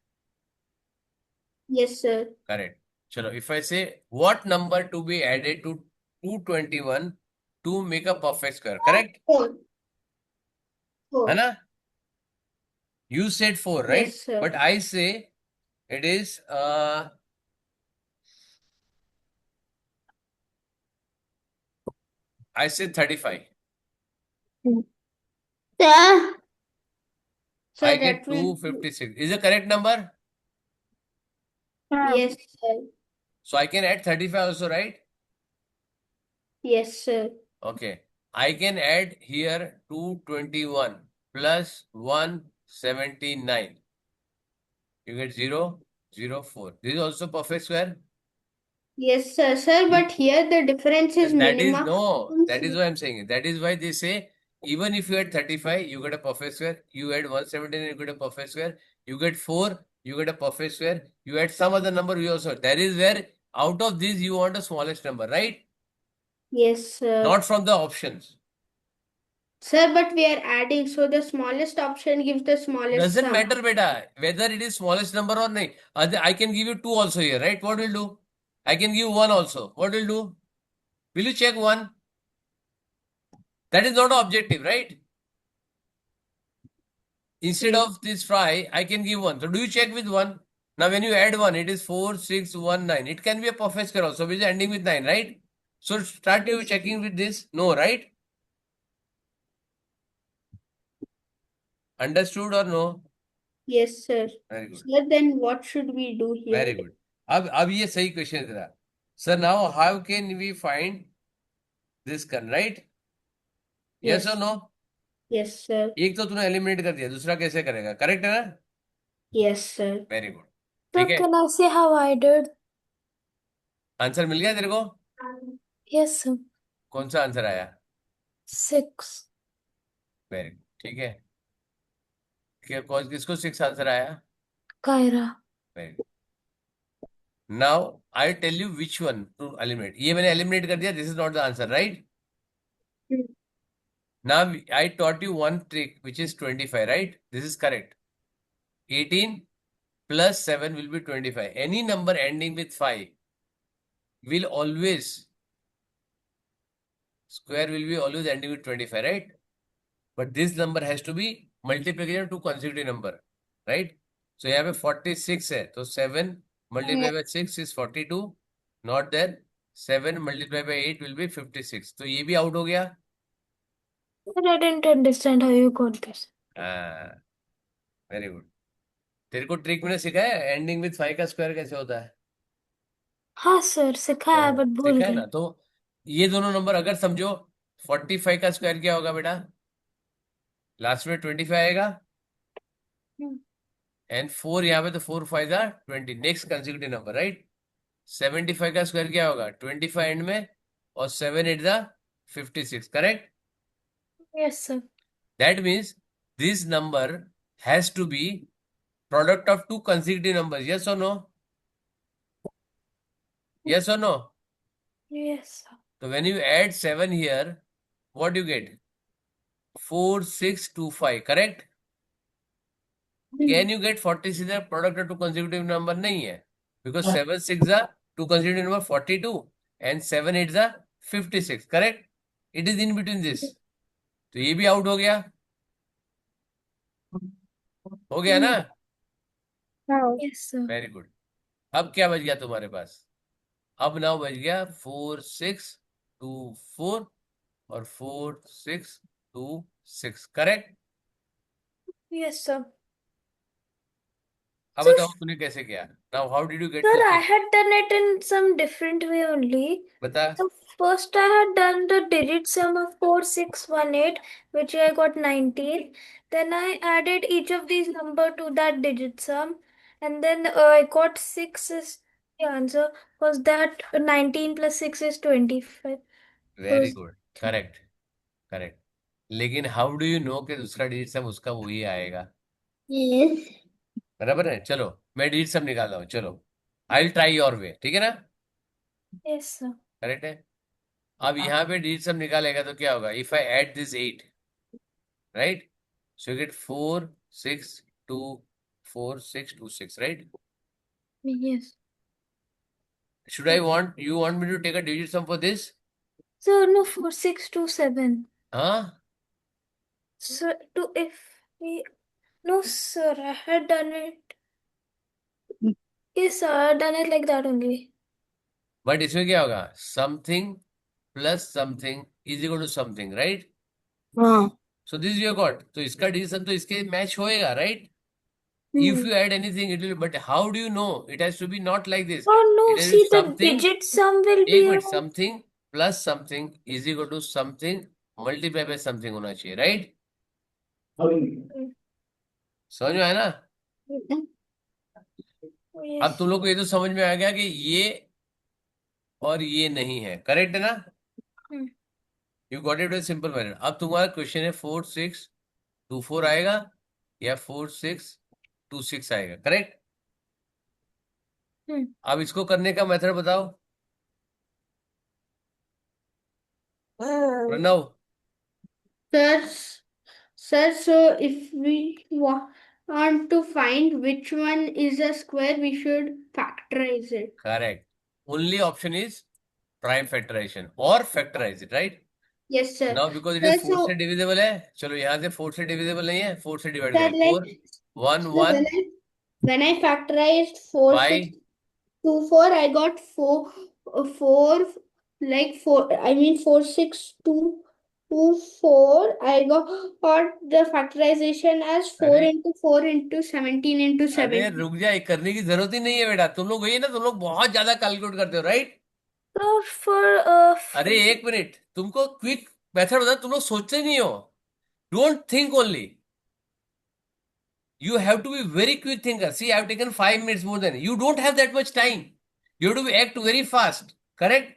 Yes, sir. Correct. Chalo, if I say what number to be added to 221 to make a perfect square, correct? 4. 4. है ना? You said 4, right? Yes, sir. But I say it is I say 35. Sir. Sir, I get that will 256. Is the correct number? Yes, sir. So I can add 35 also, right? Yes, sir. Okay. I can add here 221 plus 179. You get 0, 0, 4. This is also perfect square. Yes, sir. Sir, but here the difference is That is minimum. no. That is why I'm saying it. That is why they say even if you add 35, you get a perfect square. You add 179, you get a perfect square. You get 4, you get a perfect square. You add some other number, you also. That is where out of these you want the smallest number, right? Yes, sir. Not from the options. Sir, but we are adding, so the smallest option gives the smallest Doesn't sum. matter, beta, whether it is smallest number or not. I can give you 2 also here, right? What will do? I can give 1 also. What will do? Will you check 1? That is not an objective, right? Instead Yes. of this fry, I can give 1. So do you check with 1? Now when you add 1, it is 4, 6, 1, 9. It can be a perfect square also, which is ending with 9, right? So start you checking with this. No, right? Understood or no? Yes, sir. Very good. Sir, then what should we do here? Very good. अब ये सही question है तेरा. Sir, now how can we find this can, right? Yes or no? Yes, sir. एक तो तूने eliminate कर दिया, दूसरा कैसे करेगा? करेक्ट है ना? Yes, sir. Very good. So ठीक है, can I say how I did? Answer मिल गया तेरे को? Yes, sir. कौन सा आंसर आया? 6. Very good. ठीक है, किसको 6 आंसर आया? Kyra. Very good. Now I tell you which one to eliminate. ये मैंने eliminate कर दिया. This is not the answer, right? Now I taught you one trick which is 25, right? This is correct. 18 plus 7 will be 25. Any number ending with 5 will always, square will be always ending with 25, right? But this number has to be multiplication of two consecutive number, right? So यहाँ पे 46 है, तो 7 multiplied by 6 is 42. Not there. 7 multiplied by 8 will be 56. तो ये भी out हो गया. But I didn't understand how you got this. Very good. तेरे को ट्रिक मैंने सिखाया है, एंडिंग विथ 5 का स्क्वायर कैसे होता है. हाँ सर सिखाया हाँ, बट भूल सिखाया गए. ना. तो ये दोनों नंबर अगर समझो, 45 का स्क्वायर क्या होगा बेटा, लास्ट में 25 आएगा, एंड 4 यहाँ पे, तो 4 5 जा 20. Next consecutive number, right. 75 का स्क्वायर क्या होगा, 25 एंड में, और 7 8 जा 56, correct. Yes sir. That means this number has to be product of two consecutive numbers. Yes or no? Yes or no? Yes sir. So when you add 7 here, what do you get? 4 6 2 5, correct? Can you get 46 as a product of two consecutive number? नहीं है, because 7 6 are two consecutive number 42 and 7 8 are 56, correct? It is in between this. तो ये भी out हो गया. हो गया ना. Yes sir. Very good. अब क्या बच गया तुम्हारे पास, अब नाउ बच गया 4 6 2 4 और 4 6 2 6, करेक्ट. Yes sir. अब Sir, बताओ तूने कैसे किया. Now how did you get sir, two I 6. had done it in some different way only. बता. So first I had done the digit sum of 4618, which I got 19. Then I added each of these number to that digit sum, and then I got 6 is the answer. Was that 19 plus 6 is 25? Very Was good. Correct. Correct. लेकिन how do you no कि दूसरा digit सब उसका वही आएगा. Yes. बराबर है. चलो मैं डिजिट सब निकाल रहा हूँ. चलो I will try your way, ठीक है ना. yes sir. करेक्ट है. अब यहाँ पे डिजिट सब निकालेगा तो क्या होगा, if I add this 8, right, so you get 4 6 2 4 6 2 6, right. Yes. Should I want, you want me to take a digit sum for this? So no 4627. Huh? So to if we no sir, I had done it. Yes sir, I had done it like that only. But इसमें क्या होगा, something plus something is equal to something, right? हाँ. So this you got. तो इसका digit sum तो इसके match होएगा, right? If you add anything, it will. But how do you know? It has to be not like this. Oh no, It has to see be the something. digit sum will एक be minute, something plus something is equal to something multiplied by something होना चाहिए, right? समझ में आया ना. अब तुम लोग को ये तो समझ में आ गया कि ये और ये नहीं है, करेक्ट है ना. You got it with simple method. अब तुम्हारा क्वेश्चन है 4 6 2 4 आएगा या 4 6 2 6 आएगा, करेक्ट. अब इसको करने का मेथड बताओ Pranav. Sir, so if we want to find which one is a square, we should factorize it. Correct. Only option is prime factorization और factorize it, right. Yes, sir. Now because it Sir, is 4 so से divisible है. चलो यहाँ से 4 से divisible नहीं है, 4 से डिवाइड sir, करो. 4 1 so 1 when I factorized 4 5 6 2 4, I got 4 like 4. I mean 4 6 2 2 4. I got the factorization as 4 अरे into 4 into 17 into अरे 17. रुक जा, ये करने की जरूरत ही नहीं है बेटा. तुम लोग वही है ना, तुम लोग बहुत ज्यादा कैलकुलेट करते हो, राइट. So for अरे एक मिनट, तुमको क्विक मेथड बता. तुम लोग सोचते नहीं हो. Don't think only. You have to be very quick thinker. See, I've taken 5 minutes more than you. Don't have that much time. You have to act very fast. Correct?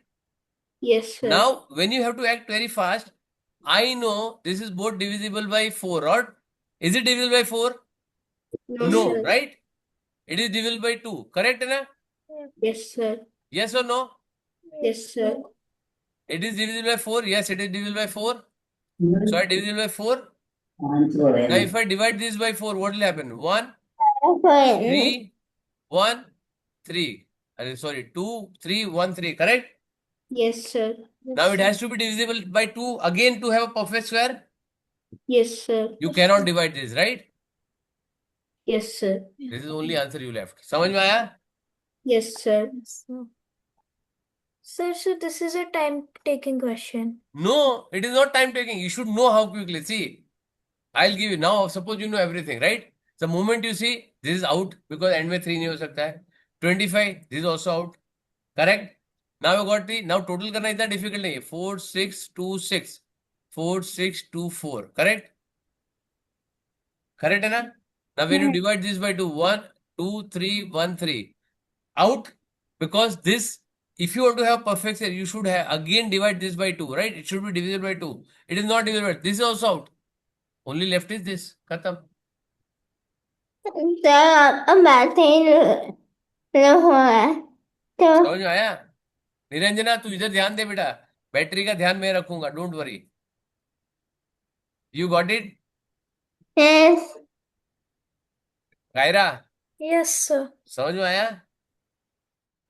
Yes, sir. Now, when you have to act very fast, I know this is both divisible by 4, or is it divisible by 4? No, No, sir. right? It is divisible by 2. Correct, na? Yes, sir. Yes or no? Yes, sir. It is divisible by 4. Yes, it is divisible by 4. So I divisible by 4. Now if I divide this by 4, what will happen? 1, 3, 1, 3. Sorry, 2, 3, 1, 3. Correct? Yes, sir. Now it has to be divisible by 2 again to have a perfect square. Yes, sir. You cannot divide this, right? Yes, sir. This is the only answer you left. समझ में आया? Yes, sir. Sir, so this is a time-taking question. No, it is not time taking. You should know how quickly. See, I'll give you now. Suppose you know everything, right? The moment you see this is out because end में 3 नहीं हो सकता है. 25, this is also out. Correct? Now you got the now total करना इतना difficult नहीं है. 4, 6, 2, 6. 4, 6, 2, 4. Correct? Correct है ना? Now when you divide this by 2, 1, 2, 3, 1, 3. Out because this, if you want to have perfect set, you should have again divide this by 2, right? It should be divisible by 2. It is not divisible by 2. This is also out. Only left is this. Khatam. Sir, अब math ही हुआ है तो समझ में आया? निरंजना तू इधर ध्यान दे बेटा. बैटरी का ध्यान मैं रखूंगा. Don't worry. You got it? yes, Kaira Yes, sir. समझ में आया?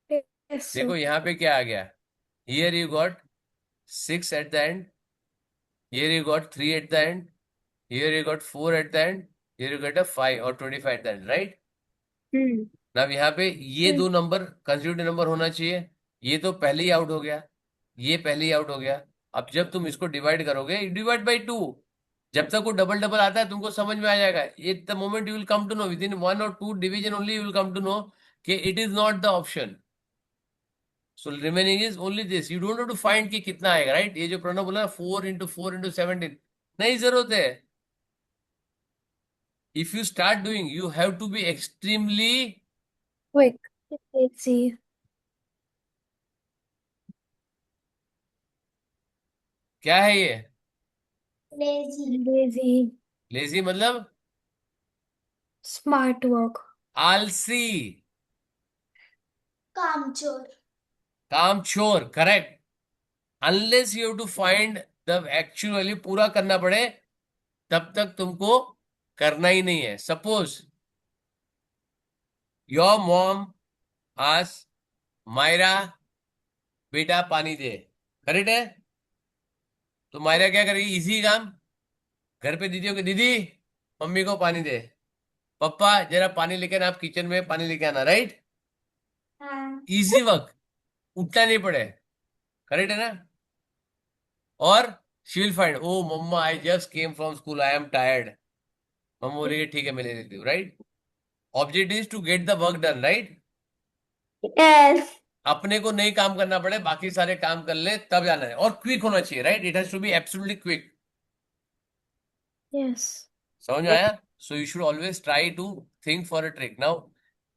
Yes, sir. देखो यहाँ पे क्या आ गया. Here you got 6 at the end. Here you got 3 at the end. Here you got 4 at the end. Here you got a 5 or 25 at the end, right? now यहाँ पे ये दो नंबर कंस्टिट्यूटिव नंबर होना चाहिए. ये तो पहले ही out हो गया. ये पहले ही आउट हो गया. अब जब तुम इसको डिवाइड करोगे, डिवाइड बाई 2. जब तक वो डबल डबल आता है तुमको समझ में आ जाएगा. ये the moment you will come to know within 1 और 2 division only you will come to know कि it is not the option. So remaining is only this. You don't have to find कि कितना आएगा, right? ये जो प्रणव बोला 4 into 4 into 17, नहीं जरूरत है. If you start doing you have to be extremely Quick. Let's see. क्या है ये? Lazy. लेजी मतलब Smart work. आलसी, कामचोर कामचोर. Correct. Unless you have to find the actually पूरा करना पड़े तब तक तुमको करना ही नहीं है. सपोज योर मॉम आस मायरा बेटा पानी दे. करेक्ट है? तो मायरा क्या करेगी? इजी काम. घर पे दीदी को दीदी मम्मी को पानी दे. पप्पा जरा पानी लेके आना, आप किचन में पानी लेके आना. राइट? Easy work. उठना नहीं पड़े. करेक्ट है ना? और she will find oh mama I just came from school I am tired. मम्मा बोलेगी ठीक है मैं ले लेती हूँ. Right? Object is to get the work done. Right? yes, अपने को नहीं काम करना पड़े, बाकी सारे काम कर ले तब जाना है. और क्विक होना चाहिए. Right? It has to be absolutely quick. Yes. समझ में आया? So you should always try to think for a trick. Now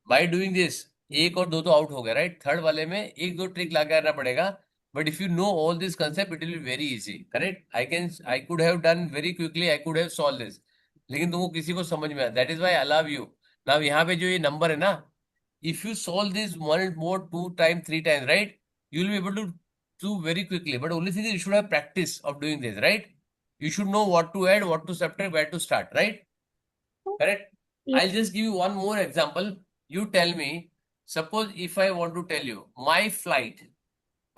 by doing this एक और दो तो आउट हो गया. राइट? थर्ड वाले में एक दो ट्रिक लगा करना पड़ेगा. But if you know all this concept it will be very easy. Correct? I could have done very quickly, I could have solve this, लेकिन तुमको किसी को समझ में आया. That is why I love you. Now यहाँ पे जो ये नंबर है ना, if you solve this 1 more 2 times 3 times, right, you will be able to do very quickly. But only thing is you should have practice of doing this. Right? You should know what to add, what to subtract, where to start. Right? Correct? Yeah. I'll just give you one more example. You tell me, suppose if I want to tell you my flight,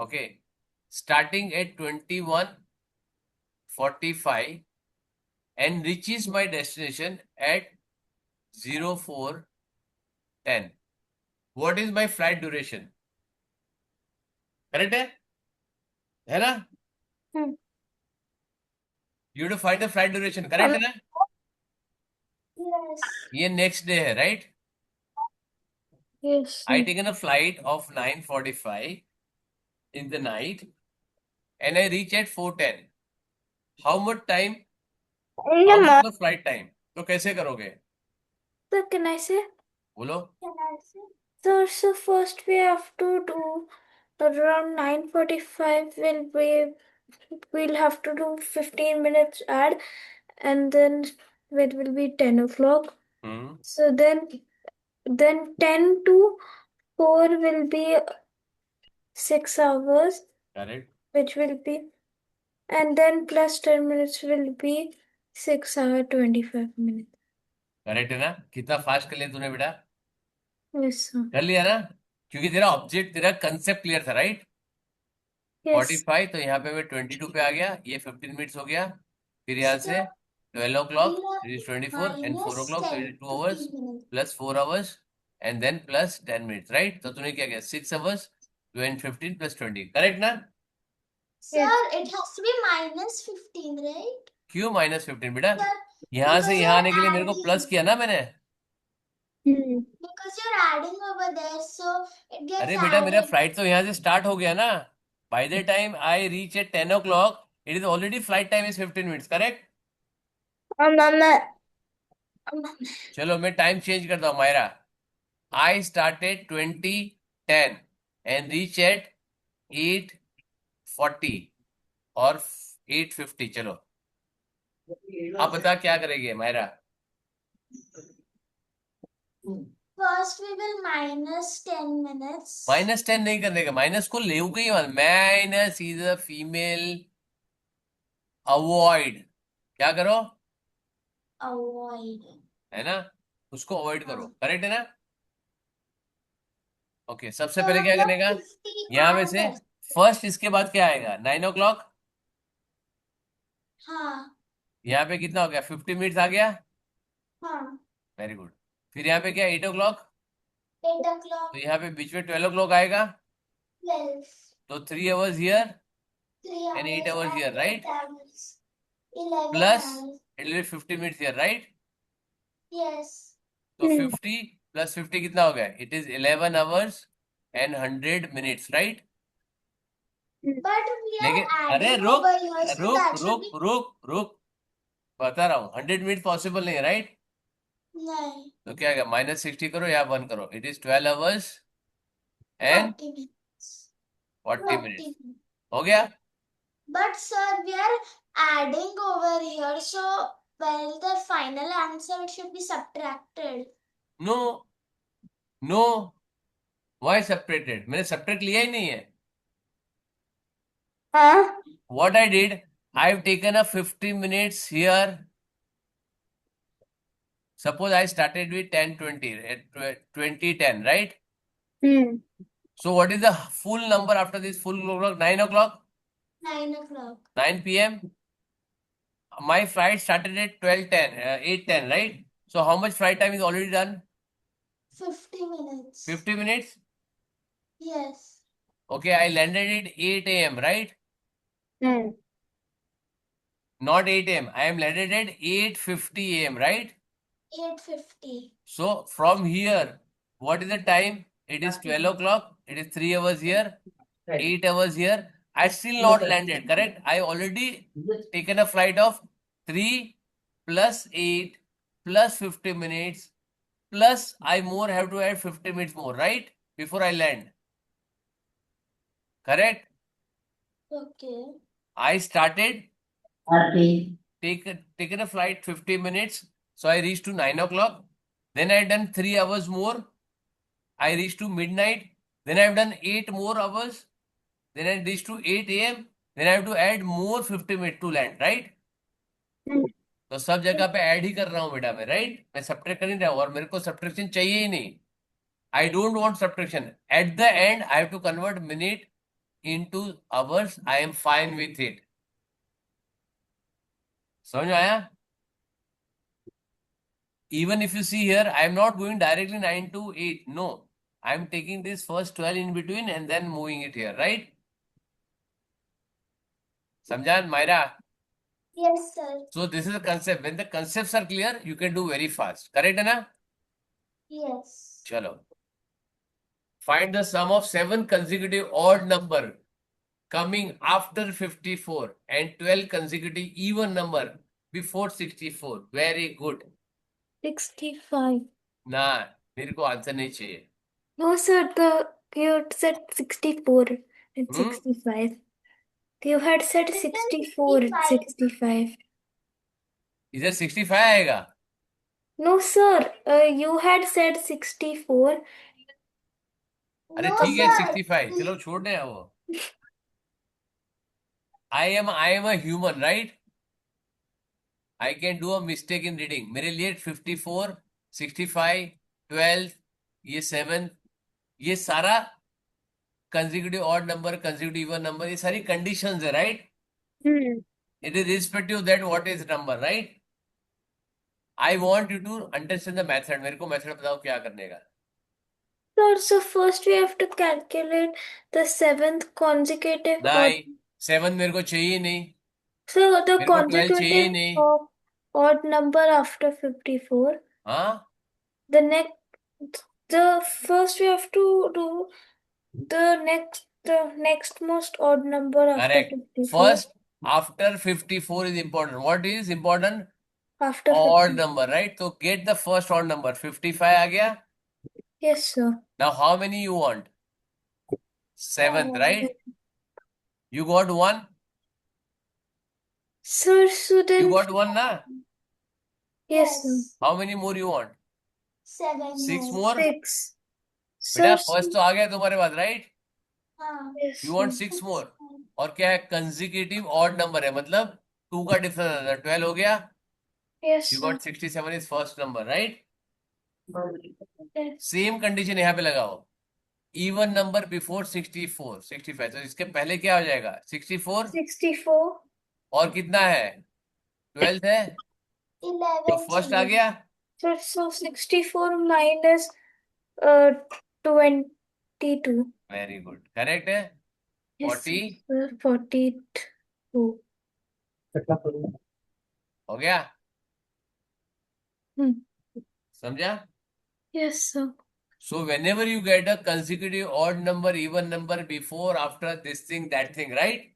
okay, starting at 21:45 and reaches my destination at 04:10. What is my flight duration? Correct है ना? You have to find the flight duration. Correct है ना? yes, ये next day है, right? Yes. I taken a flight of 9:45 in the night and I reach at 4:10. How much time? in the How much morning. the flight time? तो कैसे करोगे? So can I say? बोलो. So first we have to do around 9:45 we'll have to do 15 minutes add, and then it will be 10 o'clock. Hmm. So then 10 to 4 will be 6 hours, correct which will be, and then plus 10 minutes will be 6 hour 25 minutes. Correct है ना? कितना fast कर लिया तूने बेटा? Yes, sir. कर लिया ना? क्योंकि तेरा ऑब्जेक्ट, तेरा कंसेप्ट क्लियर था, राइट? Yes. 45, तो यहाँ पे मैं 22 पे आ गया, ये 15 मिनट्स हो गया, फिर यहाँ से 12 o'clock it is 24 and 4 o'clock, so it is 2 hours plus 4 hours and then plus 10 minutes, right? तो तूने क्या किया? 6 hours and 15 plus 20, करेक्ट ना? Sir, it has to be minus 15, right? क्यों -15 बेटा? Sir, यहाँ से because यहाँ you're आने के लिए मेरे को प्लस adding. किया ना मैंने। Because you're adding over there, so it gets अरे बेटा, मेरा added. फ्लाइट तो यहाँ से स्टार्ट हो गया ना। By the time I reach at 10 o'clock, it is already flight time is 15 minutes, correct? चलो मैं टाइम चेंज करता हूँ Maira. I started 20:10 and reach at 8:40 और 8:50। चलो आप बता क्या करेंगे Myra? First, we will minus 10 minutes. -10 नहीं करने का, माइनस को ले गई, minus is a female, avoid. क्या करो? Avoid. है ना? उसको अवॉइड करो, करेक्ट है ना? ओके, सबसे So, पहले क्या करने का? 50 यहाँ में से hours. फर्स्ट, इसके बाद क्या आएगा? 9 o'clock। हाँ, यहाँ पे कितना हो गया? 50 मिनट्स आ गया, हाँ. Very good. फिर यहाँ पे क्या? 8 o'clock, 8 o'clock, तो यहाँ पे बीच में 12 o'clock आएगा, 12, तो 3 hours here 3 and 8 hours hours here, and right? 8 hours. 11 Plus hours. it will be 50 minutes here, right? Yes. तो 50 plus 50 कितना हो गया? It is 11 hours and 100 minutes, right? But we are लेकिन अरे adding रुक over here, so that should रुक be. रुक रुक, बता रहा हूँ 100 मिनट पॉसिबल नहीं है, राइट? नहीं. तो क्या है? -60 करो या 1 करो, it is 12 hours and 40 minutes. 40 40 minutes। minutes. हो गया? But sir, we are adding over here, so well, the final answer should be subtracted. No no, why separated? मैंने सेपरेट लिया ही नहीं है। What I did, I've taken a 50 minutes here. Suppose I started with 10:20, 20:10, right? So what is the full number after this full clock? 9 o'clock, 9 o'clock. 9 p.m. My flight started at 12:10, 8:10, right? So how much flight time is already done? 50 minutes. 50 minutes. Yes. Okay, I landed at 8 a.m., right? Not 8 a.m. I am landed at 8:50 a.m., right? 8:50. So from here, what is the time? It is 12 o'clock. It is 3 hours here, 8 hours here. I still not landed, correct? I already taken a flight of 3 plus 8 plus 50 minutes plus I more have to add 50 minutes more, right? Before I land. Correct? Okay. I started taken a flight 50 minutes. So I reached to 9 o'clock. Then I done 3 hours more. I reached to midnight. Then I've done 8 more hours. Then I reached to 8 a.m. Then I have to add more 50 minutes to land, right? तो सब जगह पे add ही कर रहा हूँ बेटा मैं, right? मैं सब्ट्रैक्ट कर नहीं रहा हूँ और मेरे को सब्ट्रैक्शन चाहिए ही नहीं। I don't want subtraction. At the end I have to convert minute into hours. I am fine with it. समझ में आया? Even if you see here, I am not going directly 9 to 8. No, I am taking this first 12 in between and then moving it here, right? Samjan, Myra? Yes, sir. So this is the concept. When the concepts are clear, you can do very fast. Correct, na? Yes. Chalo. Find the sum of 7 consecutive odd number coming after 54 and 12 consecutive even number before 64. Very good. 65. ना, मेरे को answer नहीं चाहिए। No, sir, you said 64 and 65. You had said 64 and 65. इधर 65 आएगा। No, sir, you had said 64 अरे No, ठीक है sir. 65, चलो छोड़ दे वो. I am a human, right? I can do a mistake in reading. मेरे लिए 54, 65, 12, ये 7, ये सारा consecutive odd number, consecutive even number, ये सारी conditions है, right? It is irrespective of that what is number, right? I want you to understand the method. मेरे को method बताओ क्या करने का. So first we have to calculate the seventh consecutive odd. नहीं, 7 मेरे को चाहिए नहीं. So the मेरे को 12 चाहिए consecutive नहीं. odd number after 54. हाँ. The first we have to do the next most odd number after Correct. 54. First, after 54 is important. What is important? After Odd 50. number, right? So get the first odd number. 55 आ गया. Yes, sir. Now how many you want? 7th, right? You got 1? Sir, so You then got 1 na? yes, sir. How many more you want? 7 6 more. more? 6. बेटा Sir, first तो आ गया तुम्हारे पास, right? हाँ. yes, you want sir. 6 मोर. और क्या है? Consecutive odd number है, मतलब 2 का डिफरेंस है. 12 हो गया. Yes, you sir. Got 67 is first number, right? Yes. Same condition यहाँ पे लगाओ. Even number before 64, 65. तो इसके पहले क्या हो जाएगा? 64. 64. और कितना है? 12 है. तो 11 फर्स्ट आ गया. Sir, so 64 minus 22. Very good, correct है. Yes, 40 sir. 42. हो गया. Hmm. समझा? Yes, sir. So whenever you get a consecutive odd number, even number before, after this thing, that thing, right?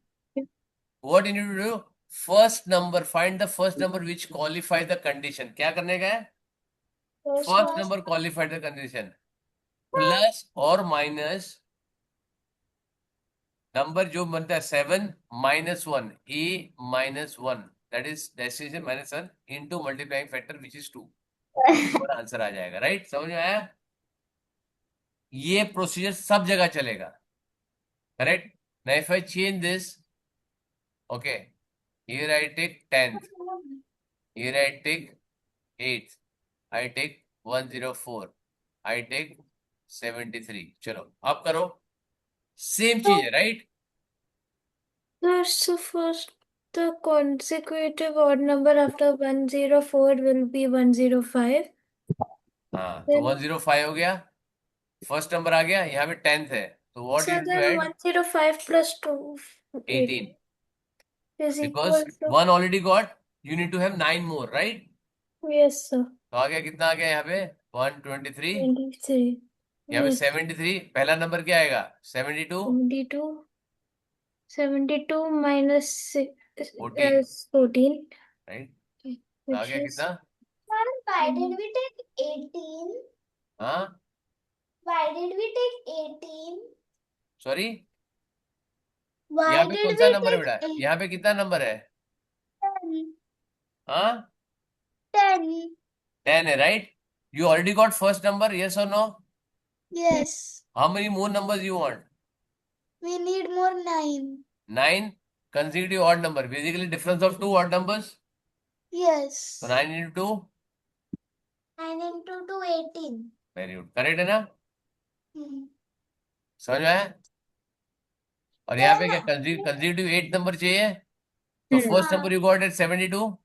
What you need to do? First number, find the first number which qualify the condition. क्या करने का है? First number qualify the condition. Plus or minus number जो बनता है 7 minus 1, a minus 1, that is decision minus 1 into multiplying factor which is 2. और answer आ जाएगा, right? समझ में आया? ये प्रोसीजर सब जगह चलेगा, correct? Now if I change this, okay, here I take 10th, here I take 8th, I take 104, I take 73. चलो अब करो. सेम चीज है, right? Sir, so first the consecutive odd number after 104 will be 105. हाँ, तो 105 हो गया. First number आ गया. यहाँ पे 10th है, तो what So you to then add? 105 plus 2 18. is Because equal to 1 already got, you need to have 9 more, right? yes, sir. तो आ गया, कितना आ गया यहाँ पे? 123. 23. यहाँ पे Yes, 73. पहला नंबर क्या आएगा? 72. 72 minus 14, is 14, right? तो आ which गया is कितना? Why did we take 18? हाँ, Why did we take 18? Sorry. Why यहाँ पे did कौन सा we नंबर है take बेटा? यहाँ पे कितना नंबर है? 10? हाँ, 10. 10 है, right? You already got first number, yes or no? Yes. How many more numbers you want? We need more 9. 9 consecutive odd number. Basically difference of two odd numbers. Yes. So 9 into 2. 9 into 2, 18. Very good. Correct है ना? Hmm. समझ में आया? और यहाँ पे क्या consecutive 8 number चाहिए? So first number you got at 72.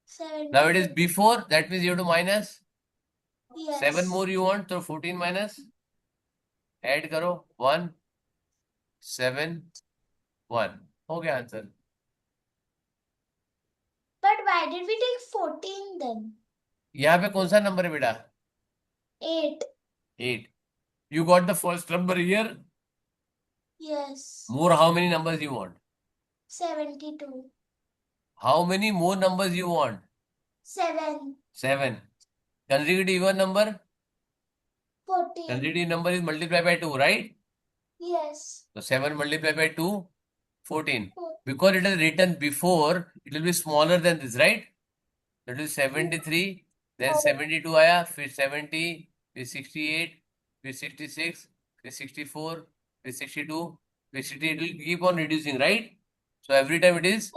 7. Now it is before, that means you have to minus. Yes. 7 more you want, so 14 minus. Add करो 1, 7, 1. हो गया answer. But why did we take 14 then? यहाँ पे कौन सा number है बेटा? 8. 8. You got the first number here. Yes. More how many numbers you want? 72. How many more numbers you want? 7. 7. Consecutive even number? 14. Consecutive number is multiplied by 2, right? Yes. So 7 multiplied by 2, 14. 4. Because it is written before, it will be smaller than this, right? That is 73, then 72 आया, फिर 70, फिर 68, फिर 66, 364, 362, 360. It will keep on reducing, right? So every time it is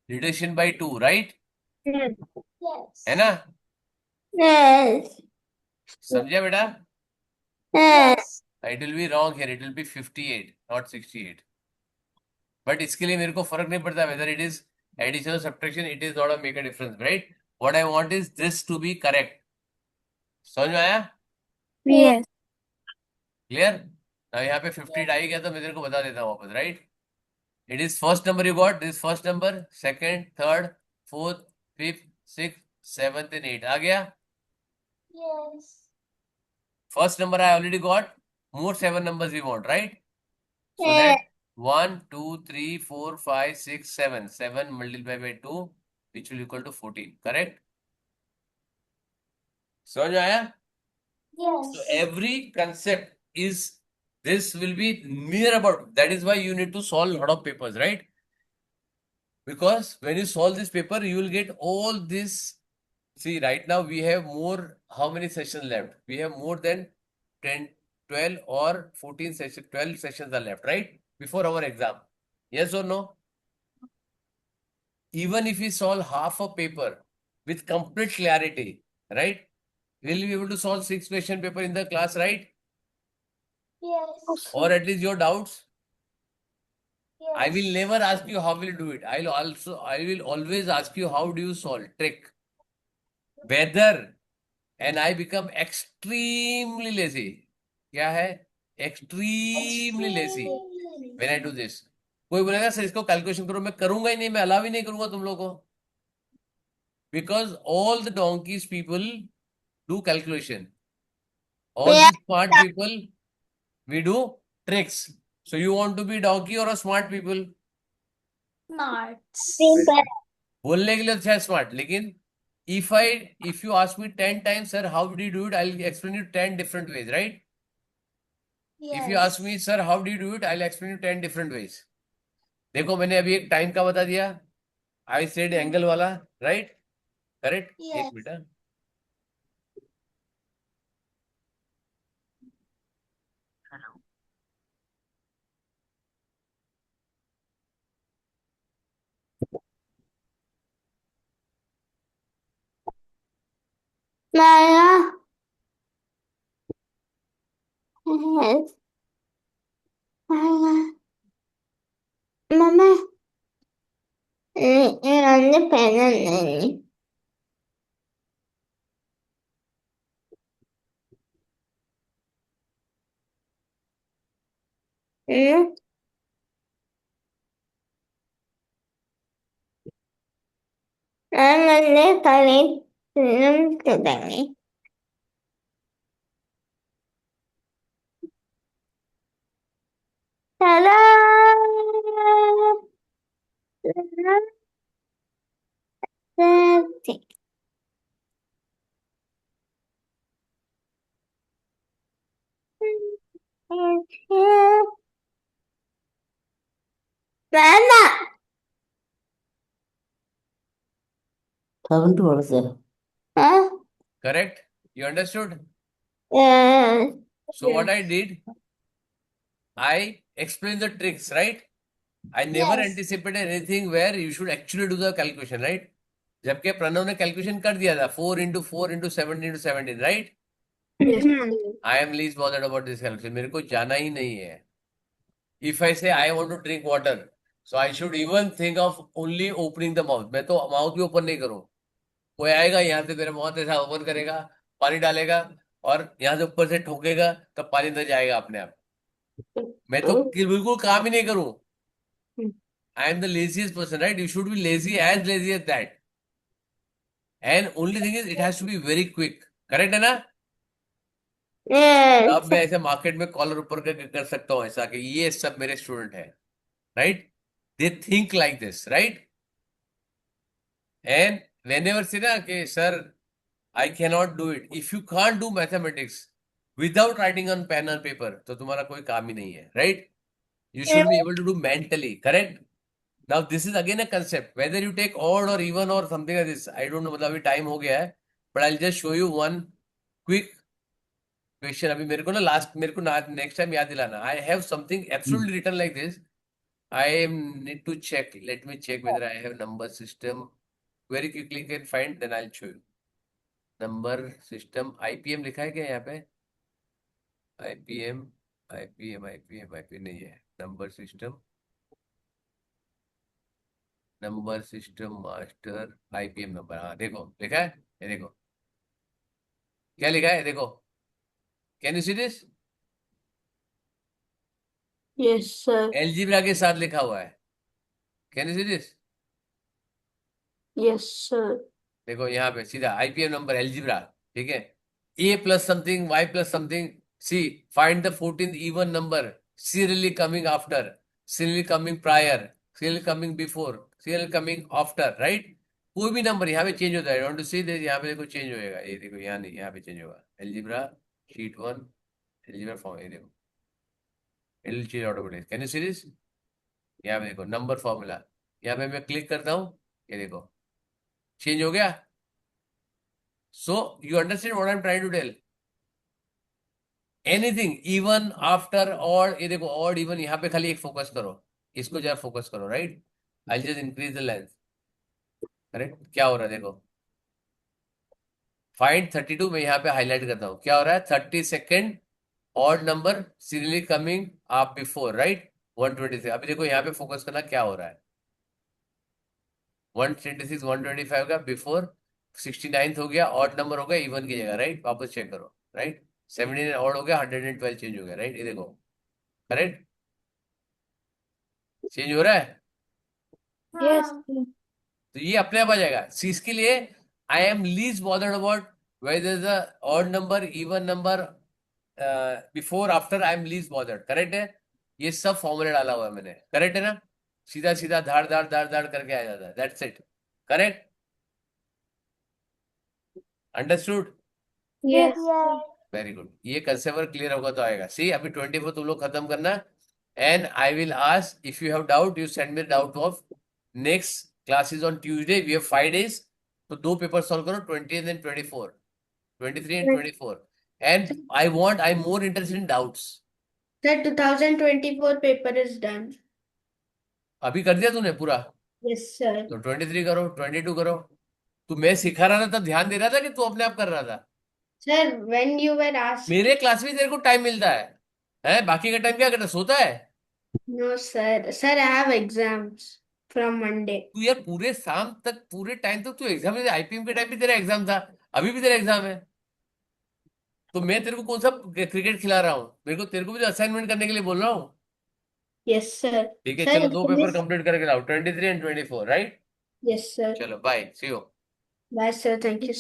reduction by 2, right? Yes. है ना? Yes. समझा बेटा? Yes. It will be wrong here. It will be 58, not 68. But इसके लिए मेरे को फर्क नहीं पड़ता whether it is addition or subtraction. It is not a make a difference, right? What I want is this to be correct. समझ में आया? Yes. क्लियर? now यहाँ पे 50 आ ही गया तो मैं तेरे को बता देता हूँ वापस, right? It is first number you got. This first number, second, third, fourth, fifth, sixth, seventh and eighth. आ गया? Yes. First number I already got. More 7 numbers we want, right? So Yes. that 1, 2, 3, 4, 5, 6, 7. 7 multiplied by 2, which will equal to 14. Correct? समझ में आया? Yes. So every concept is, this will be near about. That is why you need to solve a lot of papers, right? Because when you solve this paper, you will get all this. See, right now we have more. How many sessions left? We have more than 10, 12 or 14 sessions. 12 sessions are left, right? Before our exam. Yes or no? Even if we solve half a paper with complete clarity, right? Will you be able to solve 6 question paper in the class, right? Yes. Or at least your doubts? I Yes. will never ask you how will you do it. I will always ask you how do you solve trick. Whether and I become extremely lazy. क्या है? Extremely lazy when I do this. कोई बोलेगा sir इसको calculation करो, मैं करूंगा ही नहीं, मैं अलाव ही नहीं करूंगा तुम लोगों को. Because all the donkeys people do calculation. All Yeah. the smart people, we do tricks. So you want to be donkey or a smart people? Smarts. बोलने के लिए अच्छा है स्मार्ट, लेकिन if you ask me 10 times, sir, how did you do it? I'll explain you 10 different ways, right? If you ask me, sir, how do you do it? I'll explain you 10 different ways. देखो मैंने अभी एक time का बता दिया. I said angle वाला, right? Correct? Yes. एक बेटा. Maya. Yes. Maya. Mama. Nanne penaneni. Nanne kali tudani. Tada! Mama. 7 to what is there? Huh? Correct? You understood? Yes. So what I did, I explained the tricks, right? I never Yes. anticipated anything where you should actually do the calculation, right? जबकि प्रणव ने calculation कर दिया था 4 into 4 into 7 into 17, right? I am least bothered about this calculation. मेरे को जाना ही नहीं है. If I say I want to drink water, so I should even think of only opening the mouth. मैं तो माउथ भी ओपन नहीं करूँ. कोई आएगा यहाँ से मेरा माउथ ऐसा ओपन करेगा, पानी डालेगा और यहाँ से ऊपर से ठोकेगा तब पानी अंदर जाएगा अपने आप. मैं तो बिल्कुल काम ही नहीं करूँ. I am the laziest person, right? You should be lazy as that. And only thing is, it has to be very quick. Correct है ना? Yes. अब मैं ऐसे मार्केट में कॉलर ऊपर करके कर सकता हूँ ऐसा कि ये सब मेरे स्टूडेंट हैं, right? They think like this, right? And whenever say ना कि sir I cannot do it. If you can't do mathematics without writing on pen and paper, तो तुम्हारा कोई काम ही नहीं है, right? You should be able to do mentally, correct? Now this is again a concept. Whether you take odd or even or something like this, I don't know. मतलब अभी time हो गया है, but I'll just show you one quick question अभी मेरे को next time याद दिलाना. I have something absolutely written like this. I need to check. Let me check whether I have number system. Very quickly can find, then I'll show you. Number system IPM लिखा है क्या यहाँ पे? IPM नहीं है. Number system master IPM number. हाँ देखो लिखा है, ये देखो क्या लिखा है, देखो. Can you see this? Yes, sir. एलजीब्रा के साथ लिखा हुआ है. Can you see this? Yes, sir. देखो यहाँ पे सीधा IPM नंबर एलजीब्रा. ठीक है. A plus something, Y plus something. See, find the 14th even number. Serially coming after, serially coming prior, serially coming before, serially coming after, right? कोई भी number यहाँ पे चेंज होता है. Don't to see this. यहाँ पे देखो change होएगा. ये देखो यहाँ नहीं, यहाँ पे चेंज होगा. एलजीब्रा शीट 1, एलजीब्रा फॉर्म. ये देखो it will change automatic. Can you see this? यहाँ पे देखो नंबर फॉर्मूला. यहाँ पे मैं क्लिक करता हूँ, ये देखो चेंज हो गया. So you understand what I'm trying to tell? Anything, even, after, odd. ये देखो odd, even यहाँ पे खाली एक फोकस करो. इसको जरा फोकस करो, right? I'll just increase the length. Correct. क्या हो रहा है देखो. फाइंड 32 में यहाँ पे हाईलाइट करता हूँ. क्या हो रहा है? 32nd odd number serially coming आप बिफोर, राइट? 126. अभी देखो यहाँ पे फोकस करना, क्या हो रहा है. 126 125 का बिफोर. 69th हो गया, ऑड नंबर हो गया इवन की जगह, राइट? वापस चेक करो, राइट? 79 ऑड हो गया, 112 चेंज हो गया, राइट? ये देखो करेक्ट. चेंज हो रहा है. Yes, हाँ sir. तो ये अपने आप आ जाएगा. सी इसके लिए I M least bothered about whether the odd number even number before after. I am least bothered. Correct है. ये सब फॉर्मूला डाला हुआ है मैंने. करेक्ट है ना? सीधा सीधा धाड़ धाड़ धाड़ धाड़ करके आ जाता है. That's it. Correct. Understood? Yes. Very good. ये कंसेप्ट क्लियर होगा तो आएगा. सी अभी 24 तुम लोग खत्म करना. And I will ask if you have doubt, you send me doubt off. Next class is on Tuesday. We have 5 days. तो 2 पेपर सॉल्व करो, 20 and 24, 23 and 24. And I am more interested in doubts. Sir, 2024 paper is done. अभी कर दिया तूने पूरा? Yes, sir. तो 23 करो, 22 करो. तू मैं सिखा रहा था तब ध्यान दे रहा था कि तू अपने आप कर रहा था? Sir, when you were asked. मेरे क्लास में तेरे को टाइम मिलता है? बाकी का टाइम क्या करता? सोता है? No, sir. Sir, I have exams from Monday. तू यार पूरे शाम तक, पूरे टाइम तक तू एग्जाम में. IPM के टाइम भी तेरा एग्जाम था, अभी भी तेरा एग्जाम है. तो मैं तेरे को कौन सा क्रिकेट खिला रहा हूँ? तेरे को भी तो असाइनमेंट करने के लिए बोल रहा हूँ. Yes, sir. ठीक है, Sir, चलो 2 पेपर this. कंप्लीट करके लाओ, 23 and 24, राइट? Yes, sir. चलो bye, see you. Bye, sir. Thank you, sir.